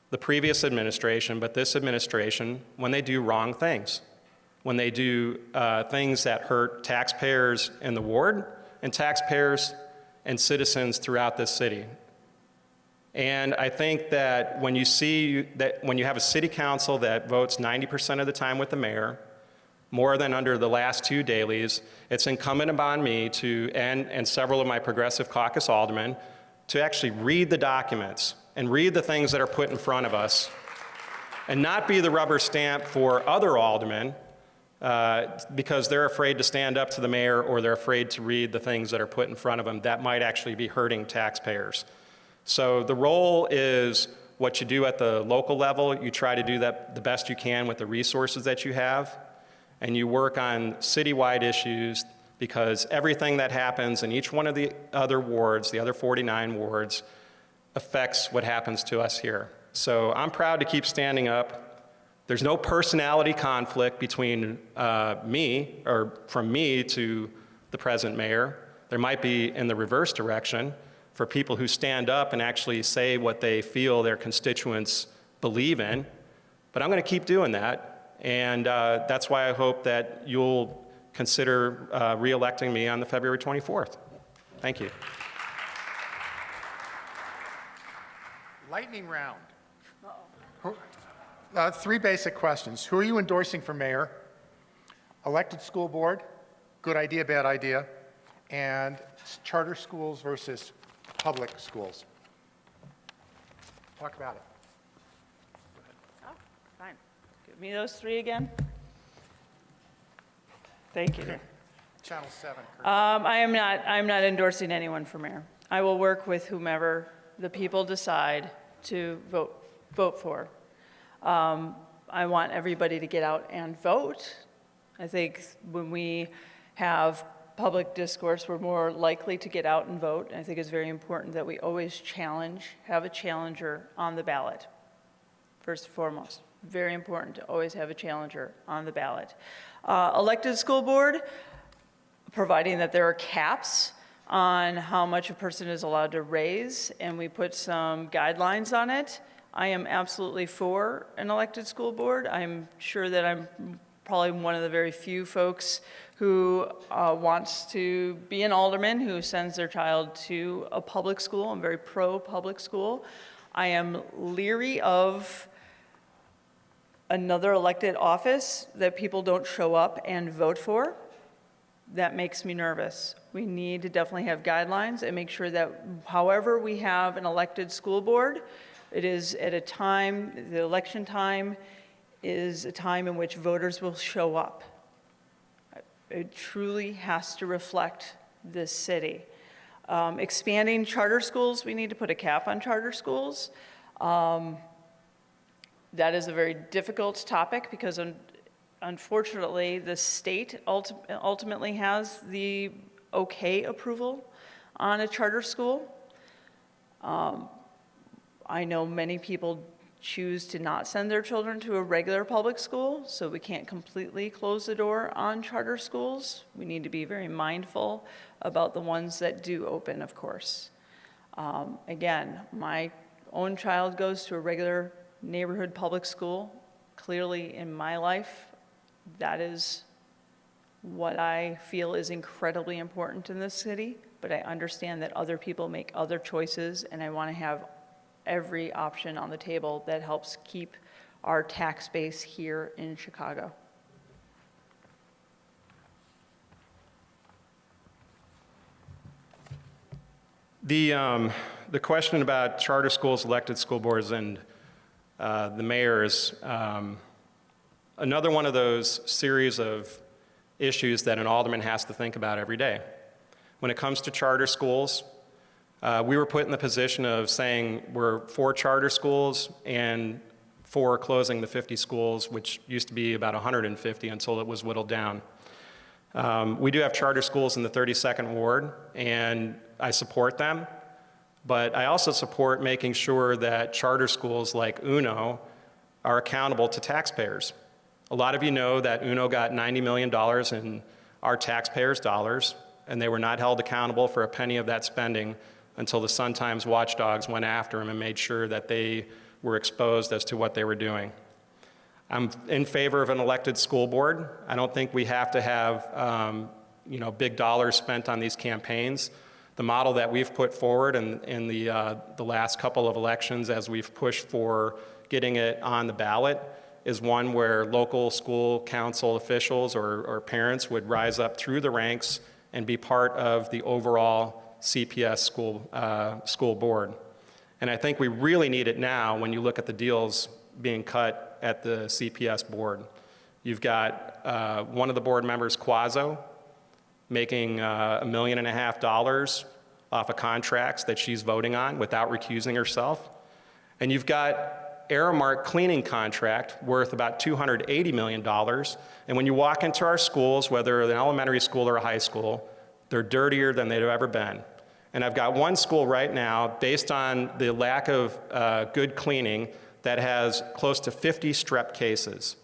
the previous administration, but this administration when they do wrong things, when they do things that hurt taxpayers in the ward and taxpayers and citizens throughout this city. And I think that when you have a city council that votes 90% of the time with the mayor, more than under the last two dailies, it's incumbent upon me and several of my progressive caucus aldermen to actually read the documents and read the things that are put in front of us and not be the rubber stamp for other aldermen because they're afraid to stand up to the mayor or they're afraid to read the things that are put in front of them that might actually be hurting taxpayers. So the role is what you do at the local level. You try to do that the best you can with the resources that you have, and you work on citywide issues because everything that happens in each one of the other wards, the other 49 wards, affects what happens to us here. So I'm proud to keep standing up. There's no personality conflict between me, or from me to the present mayor. There might be in the reverse direction for people who stand up and actually say what they feel their constituents believe in. But I'm going to keep doing that. And that's why I hope that you'll consider re-electing me on the February 24th. Thank you. Lightning round. Three basic questions. Who are you endorsing for mayor? Elected school board, good idea, bad idea, and charter schools versus public schools. Talk about it. Oh, fine. Give me those three again. Thank you. Channel 7. I'm not endorsing anyone for mayor. I will work with whomever the people decide to vote for. I want everybody to get out and vote. I think when we have public discourse, we're more likely to get out and vote. I think it's very important that we always have a challenger on the ballot, first and foremost. Very important to always have a challenger on the ballot. Elected school board, providing that there are caps on how much a person is allowed to raise, and we put some guidelines on it. I am absolutely for an elected school board. I'm sure that I'm probably one of the very few folks who wants to be an alderman who sends their child to a public school. I'm very pro-public school. I am leery of another elected office that people don't show up and vote for, that makes me nervous. We need to definitely have guidelines and make sure that however we have an elected school board, it is at a time, the election time is a time in which voters will show up. It truly has to reflect this city. Expanding charter schools, we need to put a cap on charter schools. That is a very difficult topic because unfortunately, the state ultimately has the okay approval on a charter school. I know many people choose to not send their children to a regular public school, so we can't completely close the door on charter schools. We need to be very mindful about the ones that do open, of course. Again, my own child goes to a regular neighborhood public school. Clearly, in my life, that is what I feel is incredibly important in this city, but I understand that other people make other choices, and I want to have every option on the table that helps keep our tax base here in Chicago. The question about charter schools, elected school boards, and the mayor is another one of those series of issues that an alderman has to think about every day. When it comes to charter schools, we were put in the position of saying we're for charter schools and for closing the 50 schools, which used to be about 150 until it was whittled down. We do have charter schools in the 32nd Ward, and I support them, but I also support making sure that charter schools like UNO are accountable to taxpayers. A lot of you know that UNO got $90 million in our taxpayers' dollars, and they were not held accountable for a penny of that spending until the Sun-Times watchdogs went after them and made sure that they were exposed as to what they were doing. I'm in favor of an elected school board. I don't think we have to have big dollars spent on these campaigns. The model that we've put forward in the last couple of elections as we've pushed for getting it on the ballot is one where local school council officials or parents would rise up through the ranks and be part of the overall CPS school board. And I think we really need it now when you look at the deals being cut at the CPS board. You've got one of the board members, Quazzo, making $1.5 million off of contracts that she's voting on without recusing herself. And you've got Aramark cleaning contract worth about $280 million. And when you walk into our schools, whether an elementary school or a high school, they're dirtier than they've ever been. And I've got one school right now, based on the lack of good cleaning, that has close to 50 strep cases.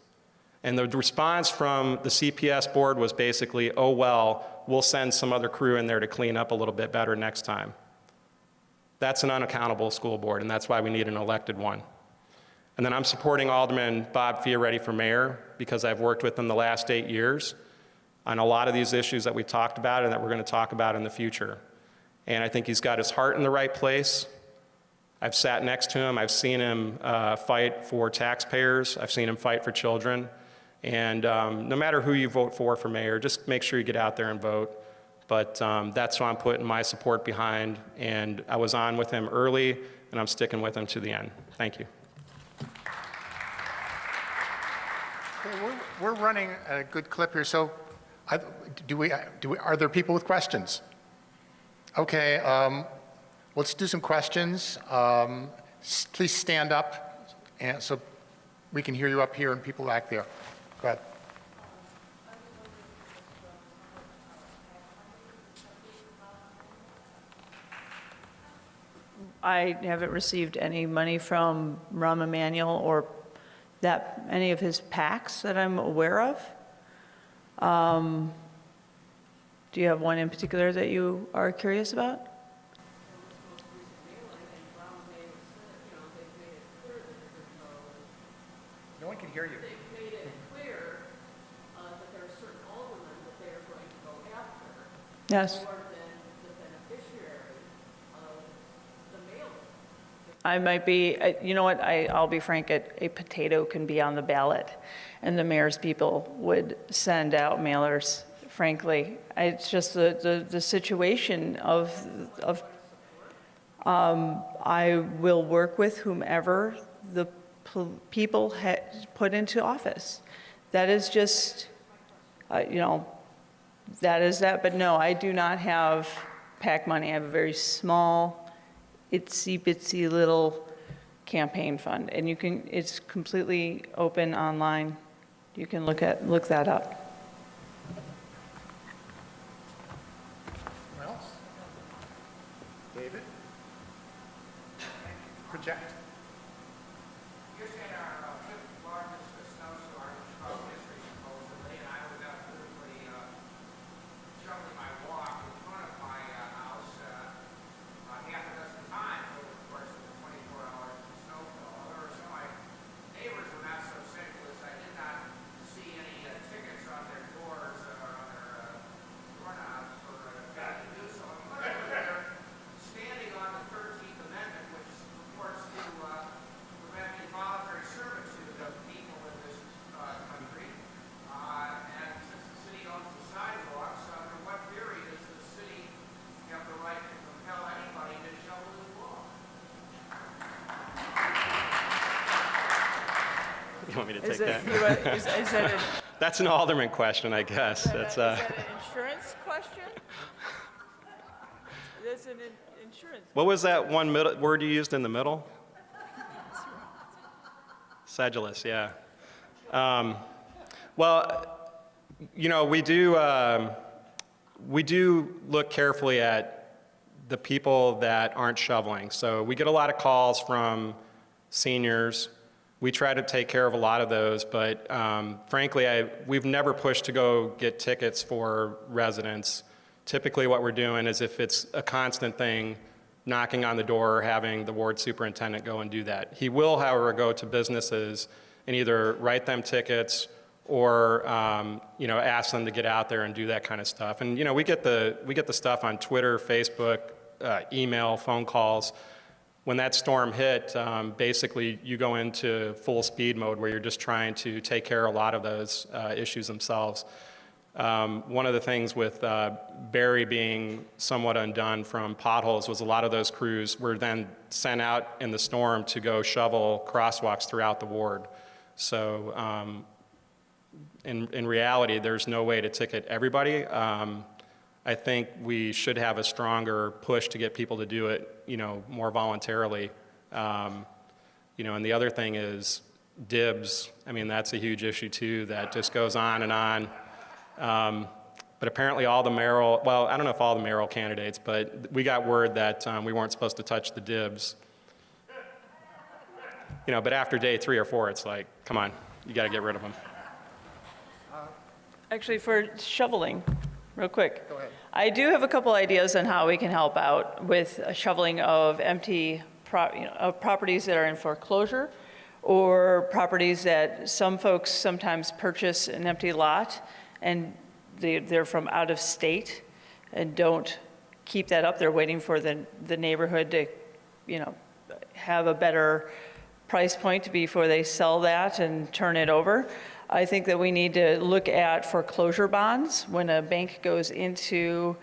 And the response from the CPS board was basically, oh, well, we'll send some other crew in there to clean up a little bit better next time. That's an unaccountable school board, and that's why we need an elected one. And then I'm supporting Alderman Bob Fioretti for mayor because I've worked with him the last 8 years on a lot of these issues that we talked about and that we're going to talk about in the future. And I think he's got his heart in the right place. I've sat next to him. I've seen him fight for taxpayers. I've seen him fight for children. And no matter who you vote for mayor, just make sure you get out there and vote. But that's what I'm putting my support behind. And I was on with him early, and I'm sticking with him to the end. Thank you. Okay, we're running a good clip here. So are there people with questions? Okay, let's do some questions. Please stand up and so we can hear you up here and people back there. Go ahead. I haven't received any money from Rahm Emanuel or any of his PACs that I'm aware of. Do you have one in particular that you are curious about? No one can hear you. They've made it clear that there are certain aldermen that they are going to go after Yes. more than the beneficiary of the mailing. I might be, you know what, I'll be frank, a potato can be on the ballot, and the mayor's people would send out mailers, frankly. It's just the situation of I will work with whomever the people put into office. That is just, you know, that is that. But no, I do not have PAC money. I have a very small, itsy bitsy little campaign fund, and it's completely open online. You can look that up. Anyone else? David? Project. You're saying our fifth largest snowstorm in history, supposedly, and I was out literally shoveling my walk in front of my house half a dozen times over the course of the 24 hours of snowfall. However, some of my neighbors were not so senseless. I did not see any tickets on their doors or on their doorknobs for failing to do so. I'm wondering whether they're standing on the 13th Amendment, which purports to prevent involuntary servitude of people in this country. And since the city owns the sidewalks, under what theory does the city have the right to compel anybody to shovel his lawn? You want me to Is take it, that? is that an That's an alderman question, I guess. is that an insurance question? That's an insurance. What was that one word you used in the middle? Sedulous, yeah. Well, you know, we do look carefully at the people that aren't shoveling. So we get a lot of calls from seniors. We try to take care of a lot of those, but frankly, we've never pushed to go get tickets for residents. Typically what we're doing is, if it's a constant thing, knocking on the door, having the ward superintendent go and do that. He will, however, go to businesses and either write them tickets or you know, ask them to get out there and do that kind of stuff. And you know, we get the stuff on Twitter, Facebook, email, phone calls. When that storm hit, basically you go into full speed mode where you're just trying to take care of a lot of those issues themselves. One of the things with Barry being somewhat undone from potholes was a lot of those crews were then sent out in the storm to go shovel crosswalks throughout the ward. So in reality, there's no way to ticket everybody. I think we should have a stronger push to get people to do it, you know, more voluntarily. You know, and the other thing is dibs. I mean, that's a huge issue too, that just goes on and on. But apparently all the mayoral, well, I don't know if all the mayoral candidates, but we got word that we weren't supposed to touch the dibs. You know, but after day 3 or 4, it's like, come on, you got to get rid of them. Actually, for shoveling, real quick. Go ahead. I do have a couple ideas on how we can help out with shoveling of empty of properties that are in foreclosure, or properties that some folks sometimes purchase an empty lot and they're from out of state and don't keep that up. They're waiting for the neighborhood to, you know, have a better price point before they sell that and turn it over. I think that we need to look at foreclosure bonds. When a bank goes into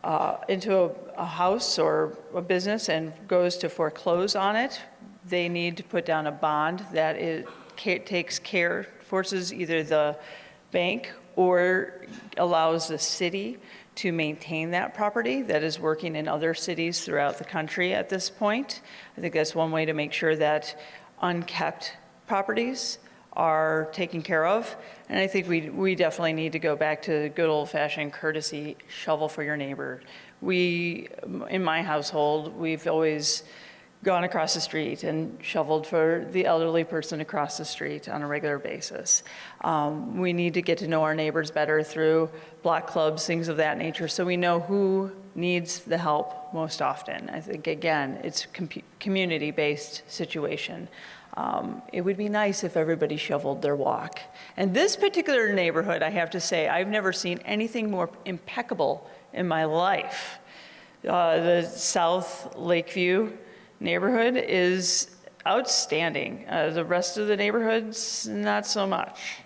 a house or a business and goes to foreclose on it, they need to put down a bond that takes care, forces either the bank or allows the city to maintain that property. That is working in other cities throughout the country at this point. I think that's one way to make sure that unkept properties are taken care of. And I think we definitely need to go back to good old-fashioned courtesy, shovel for your neighbor. In my household, we've always gone across the street and shoveled for the elderly person across the street on a regular basis. We need to get to know our neighbors better through block clubs, things of that nature, so we know who needs the help most often. I think, again, it's a community-based situation. It would be nice if everybody shoveled their walk. And this particular neighborhood, I have to say, I've never seen anything more impeccable in my life. The South Lakeview neighborhood is outstanding. The rest of the neighborhoods, not so much,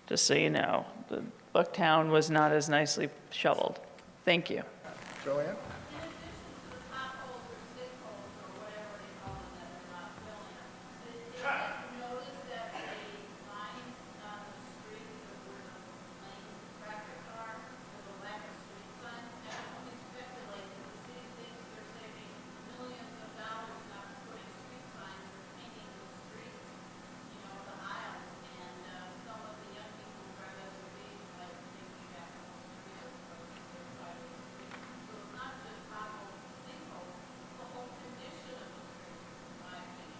just so you know. The Bucktown was not as nicely shoveled. Thank you. Joanne? In addition to the potholes or sinkholes or whatever they call them that they're not filling, have you noticed that the lines on the street where the lanes of traffic are, there's a lack of street signs? And I only speculate that the city thinks they're saving millions of dollars not putting street signs or painting the streets, you know, the aisles, and some of the young people who drive SUVs like thinking back on the street as opposed to their side of the street. So it's not just potholes and sinkholes, it's the whole condition of the street, in my opinion.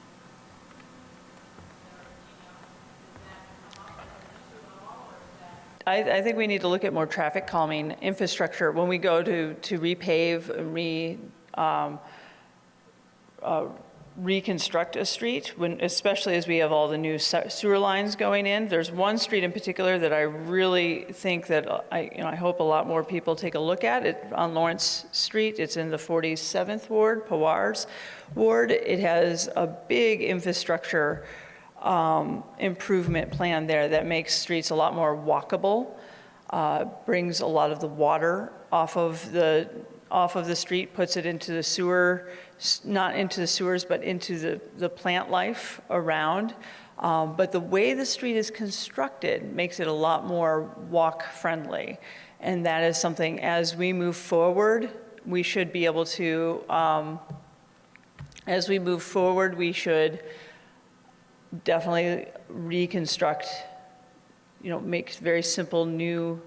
Does that come up as an issue at all, or is that? I think we need to look at more traffic calming infrastructure. When we go to repave, reconstruct a street, especially as we have all the new sewer lines going in. There's one street in particular that I really think that I hope a lot more people take a look at it on Lawrence Street. It's in the 47th Ward, Pawar's Ward. It has a big infrastructure improvement plan there that makes streets a lot more walkable, brings a lot of the water off of the street, puts it into the sewer, not into the sewers, but into the plant life around. But the way the street is constructed makes it a lot more walk-friendly. And that is something, as we move forward, we should be able to, we should definitely reconstruct, make very simple new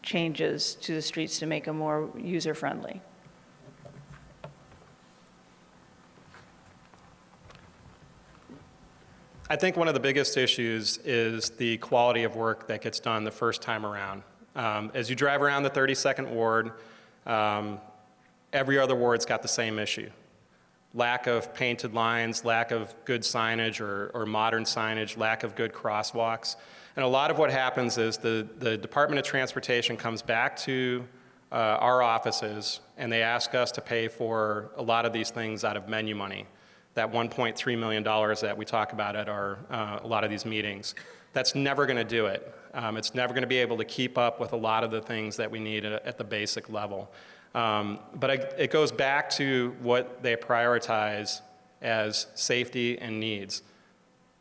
changes to the streets to make them more user-friendly. I think one of the biggest issues is the quality of work that gets done the first time around. As you drive around the 32nd Ward, every other ward's got the same issue. Lack of painted lines, lack of good signage or modern signage, lack of good crosswalks. And a lot of what happens is the Department of Transportation comes back to our offices and they ask us to pay for a lot of these things out of menu money. That $1.3 million that we talk about at a lot of these meetings. That's never going to do it. It's never going to be able to keep up with a lot of the things that we need at the basic level. But it goes back to what they prioritize as safety and needs.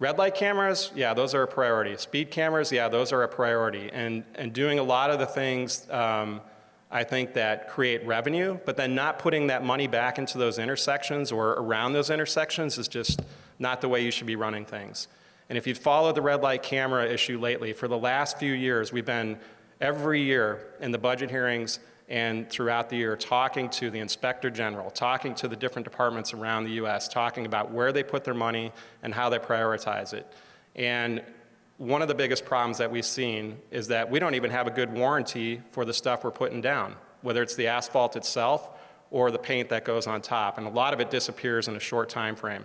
Red light cameras, yeah, those are a priority. Speed cameras, yeah, those are a priority. And doing a lot of the things I think that create revenue, but then not putting that money back into those intersections or around those intersections is just not the way you should be running things. And if you've followed the red light camera issue lately, for the last few years, we've been every year in the budget hearings and throughout the year talking to the Inspector General, talking to the different departments around the US, talking about where they put their money and how they prioritize it. And one of the biggest problems that we've seen is that we don't even have a good warranty for the stuff we're putting down, whether it's the asphalt itself or the paint that goes on top. And a lot of it disappears in a short time frame.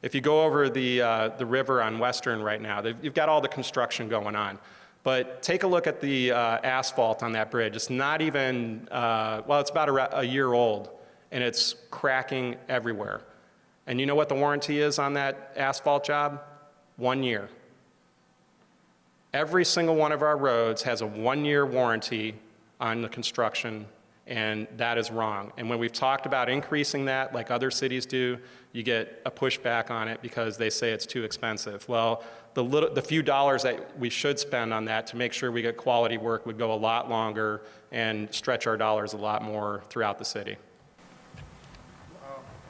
If you go over the river on Western right now, you've got all the construction going on. But take a look at the asphalt on that bridge. It's not even, well, it's about a year old, and it's cracking everywhere. And you know what the warranty is on that asphalt job? 1 year. Every single one of our roads has a 1-year warranty on the construction, and that is wrong. And when we've talked about increasing that, like other cities do, you get a pushback on it because they say it's too expensive. Well, the few dollars that we should spend on that to make sure we get quality work would go a lot longer and stretch our dollars a lot more throughout the city.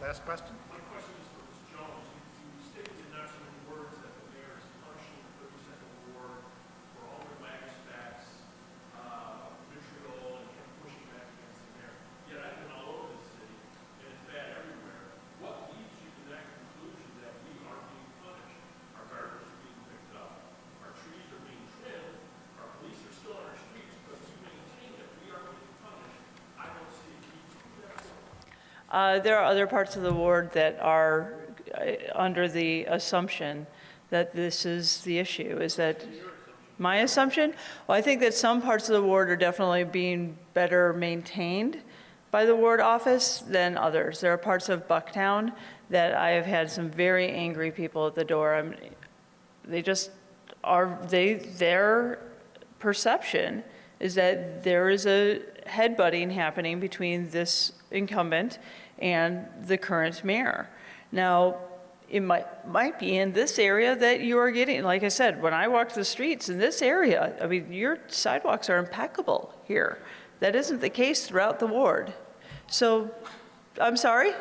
Last question? My question is for Ms. Jones. You stated in not so many words that the mayor is punishing the 32nd Ward for all the wax vitriol and kept pushing back against the mayor. Yet I've been all over the city, and it's bad everywhere. What leads you to that conclusion that we are being punished? Our garbage is being picked up, our trees are being trimmed, our police are still on our streets, but you maintain that we are being punished. I don't see a key to that. There are other parts of the ward that are under the assumption that this is the issue. Is that my assumption? Well, I think that some parts of the ward are definitely being better maintained by the ward office than others. There are parts of Bucktown that I have had some very angry people at the door. They just are, their perception is that there is a headbutting happening between this incumbent and the current mayor. Now, it might be in this area that you are getting, like I said, when I walk the streets in this area, I mean, your sidewalks are impeccable here. That isn't the case throughout the ward. So, I'm sorry?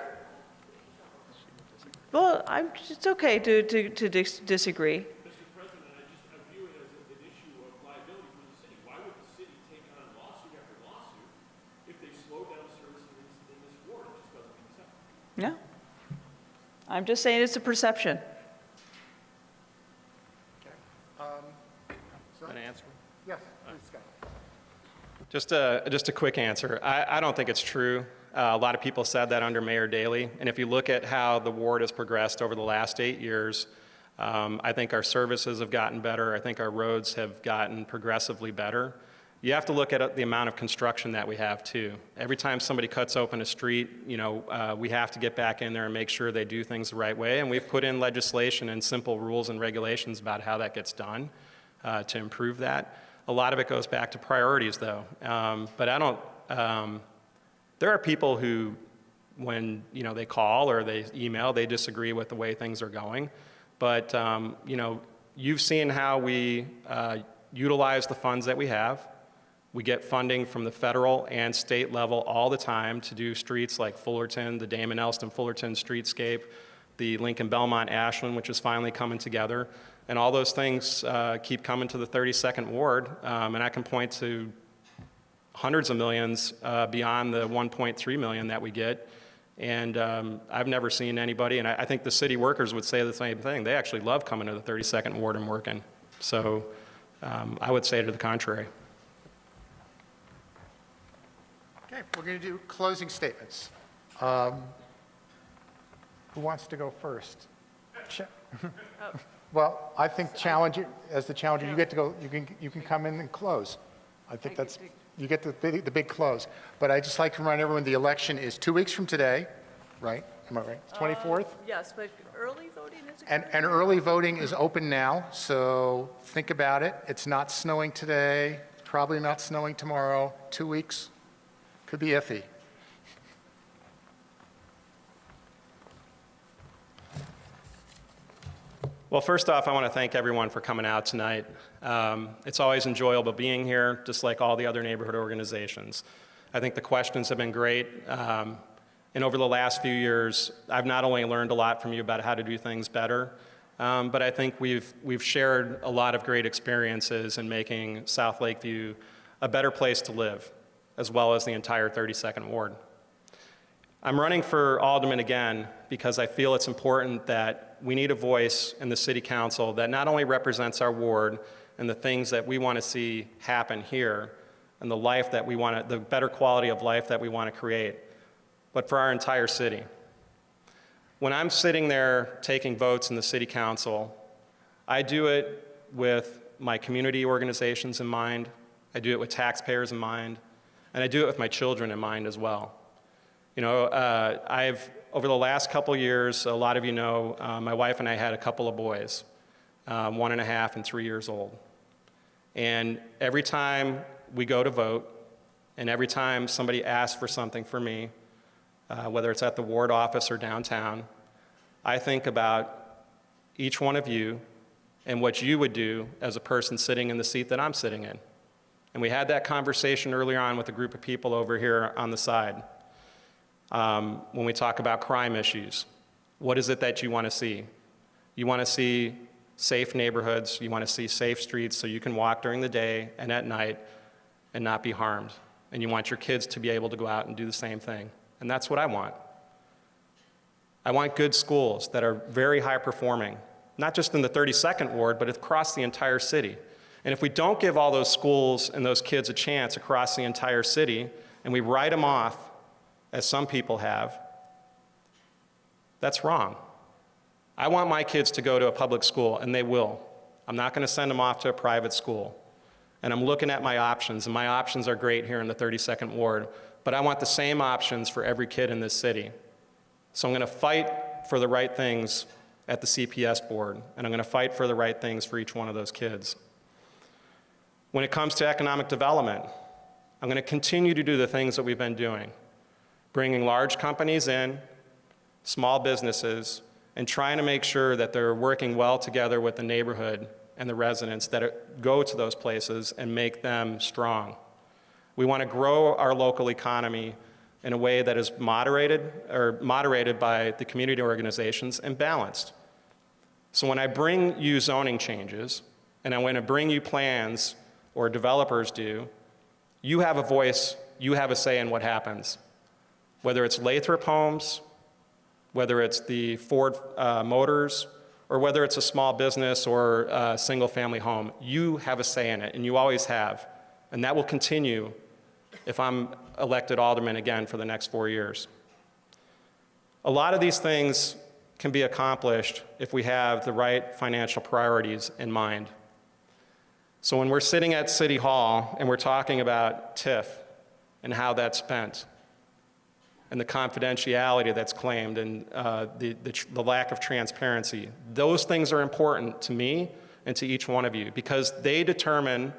Well, it's okay to disagree. Mr. President, I view it as an issue of liability for the city. Why would the city take on lawsuit after lawsuit if they slow down services in this ward? It just doesn't make sense. No. I'm just saying it's a perception. An answer? Yes, please, Scott. Just a quick answer. I don't think it's true. A lot of people said that under Mayor Daley. And if you look at how the ward has progressed over the last 8 years, I think our services have gotten better. I think our roads have gotten progressively better. You have to look at the amount of construction that we have too. Every time somebody cuts open a street, we have to get back in there and make sure they do things the right way. And we've put in legislation and simple rules and regulations about how that gets done to improve that. A lot of it goes back to priorities though. But I don't, there are people who, when they call or they email, they disagree with the way things are going. But you've seen how we utilize the funds that we have. We get funding from the federal and state level all the time to do streets like Fullerton, the Damon Elston Fullerton streetscape, the Lincoln Belmont Ashland, which is finally coming together. And all those things keep coming to the 32nd Ward. And I can point to hundreds of millions beyond the 1.3 million that we get. And I've never seen anybody, and I think the city workers would say the same thing. They actually love coming to the 32nd Ward and working. So I would say to the contrary. Okay, we're going to do closing statements. Who wants to go first? Well, I think as the challenger, you get to go. You can come in and close. I think that's you get the big close. But I just like to remind everyone the election is 2 weeks from today, right? Am I right? It's 24th. Yes, but early voting is And early voting is open now, so think about it. It's not snowing today. It's probably not snowing tomorrow. 2 weeks could be iffy. Well, first off, I want to thank everyone for coming out tonight. It's always enjoyable being here, just like all the other neighborhood organizations. I think the questions have been great. And over the last few years, I've not only learned a lot from you about how to do things better, but I think we've shared a lot of great experiences in making South Lakeview a better place to live, as well as the entire 32nd Ward. I'm running for alderman again because I feel it's important that we need a voice in the city council that not only represents our ward and the things that we want to see happen here and the life that we want to, the better quality of life that we want to create, but for our entire city. When I'm sitting there taking votes in the city council, I do it with my community organizations in mind, I do it with taxpayers in mind, and I do it with my children in mind as well. Over the last couple years, a lot of you know, my wife and I had a couple of boys, 1.5 and 3 years old. And every time we go to vote, and every time somebody asks for something for me, whether it's at the ward office or downtown, I think about each one of you and what you would do as a person sitting in the seat that I'm sitting in. And we had that conversation earlier on with a group of people over here on the side. When we talk about crime issues, what is it that you want to see? You want to see safe neighborhoods, you want to see safe streets so you can walk during the day and at night and not be harmed. And you want your kids to be able to go out and do the same thing. And that's what I want. I want good schools that are very high performing, not just in the 32nd Ward, but across the entire city. And if we don't give all those schools and those kids a chance across the entire city, and we write them off, as some people have, that's wrong. I want my kids to go to a public school, and they will. I'm not going to send them off to a private school. And I'm looking at my options, and my options are great here in the 32nd Ward, but I want the same options for every kid in this city. So I'm going to fight for the right things at the CPS board, and I'm going to fight for the right things for each one of those kids. When it comes to economic development, I'm going to continue to do the things that we've been doing, bringing large companies in, small businesses, and trying to make sure that they're working well together with the neighborhood and the residents that go to those places and make them strong. We want to grow our local economy in a way that is moderated by the community organizations and balanced. So when I bring you zoning changes, and I want to bring you plans, or developers do, you have a voice, you have a say in what happens. Whether it's Lathrop Homes, whether it's the Ford Motors, or whether it's a small business or a single-family home, you have a say in it, and you always have. And that will continue if I'm elected alderman again for the next 4 years. A lot of these things can be accomplished if we have the right financial priorities in mind. So when we're sitting at City Hall and we're talking about TIF and how that's spent, and the confidentiality that's claimed, and the lack of transparency, those things are important to me and to each one of you, because they determine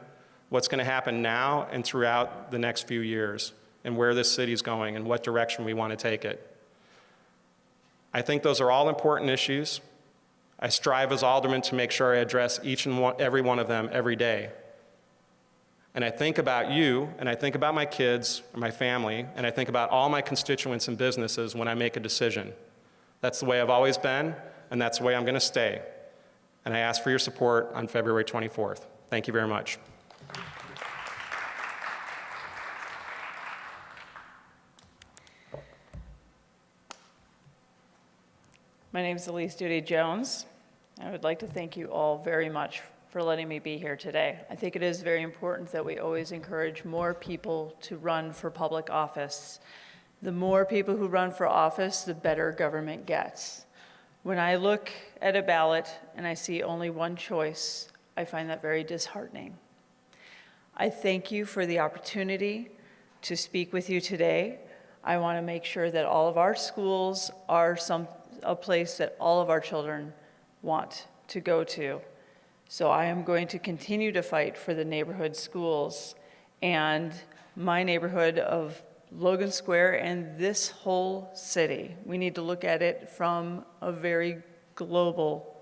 what's going to happen now and throughout the next few years, and where this city's going and what direction we want to take it. I think those are all important issues. I strive as alderman to make sure I address each and every one of them every day. And I think about you, and I think about my kids, and my family, and I think about all my constituents and businesses when I make a decision. That's the way I've always been, and that's the way I'm going to stay. And I ask for your support on February 24th. Thank you very much. My name is Elise Duty Jones. I would like to thank you all very much for letting me be here today. I think it is very important that we always encourage more people to run for public office. The more people who run for office, the better government gets. When I look at a ballot and I see only one choice, I find that very disheartening. I thank you for the opportunity to speak with you today. I want to make sure that all of our schools are a place that all of our children want to go to. So I am going to continue to fight for the neighborhood schools and my neighborhood of Logan Square and this whole city. We need to look at it from a very global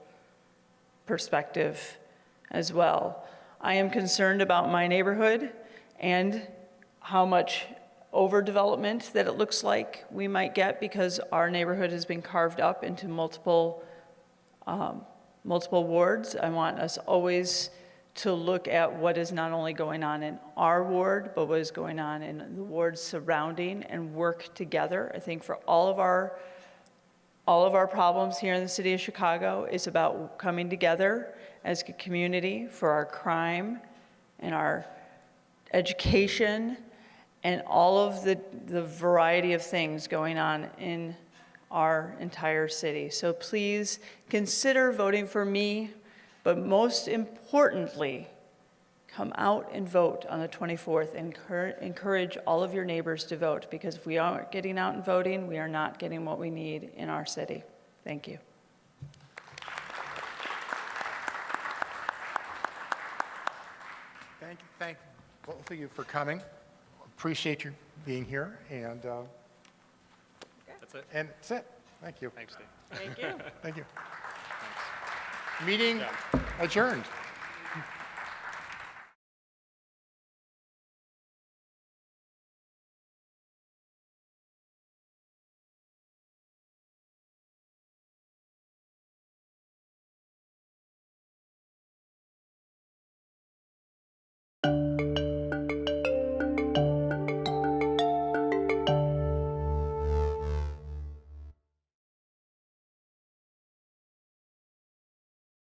perspective as well. I am concerned about my neighborhood and how much overdevelopment that it looks like we might get, because our neighborhood has been carved up into multiple wards. I want us always to look at what is not only going on in our ward, but what is going on in the wards surrounding, and work together. I think for all of our problems here in the city of Chicago is about coming together as a community for our crime and our education and all of the variety of things going on in our entire city. So please consider voting for me, but most importantly, come out and vote on the 24th and encourage all of your neighbors to vote, because if we aren't getting out and voting, we are not getting what we need in our city. Thank you. Thank both of you for coming. Appreciate you being here, and That's it. and that's it. Thank you. Thanks, Steve. Thank you. Thank you. Meeting adjourned.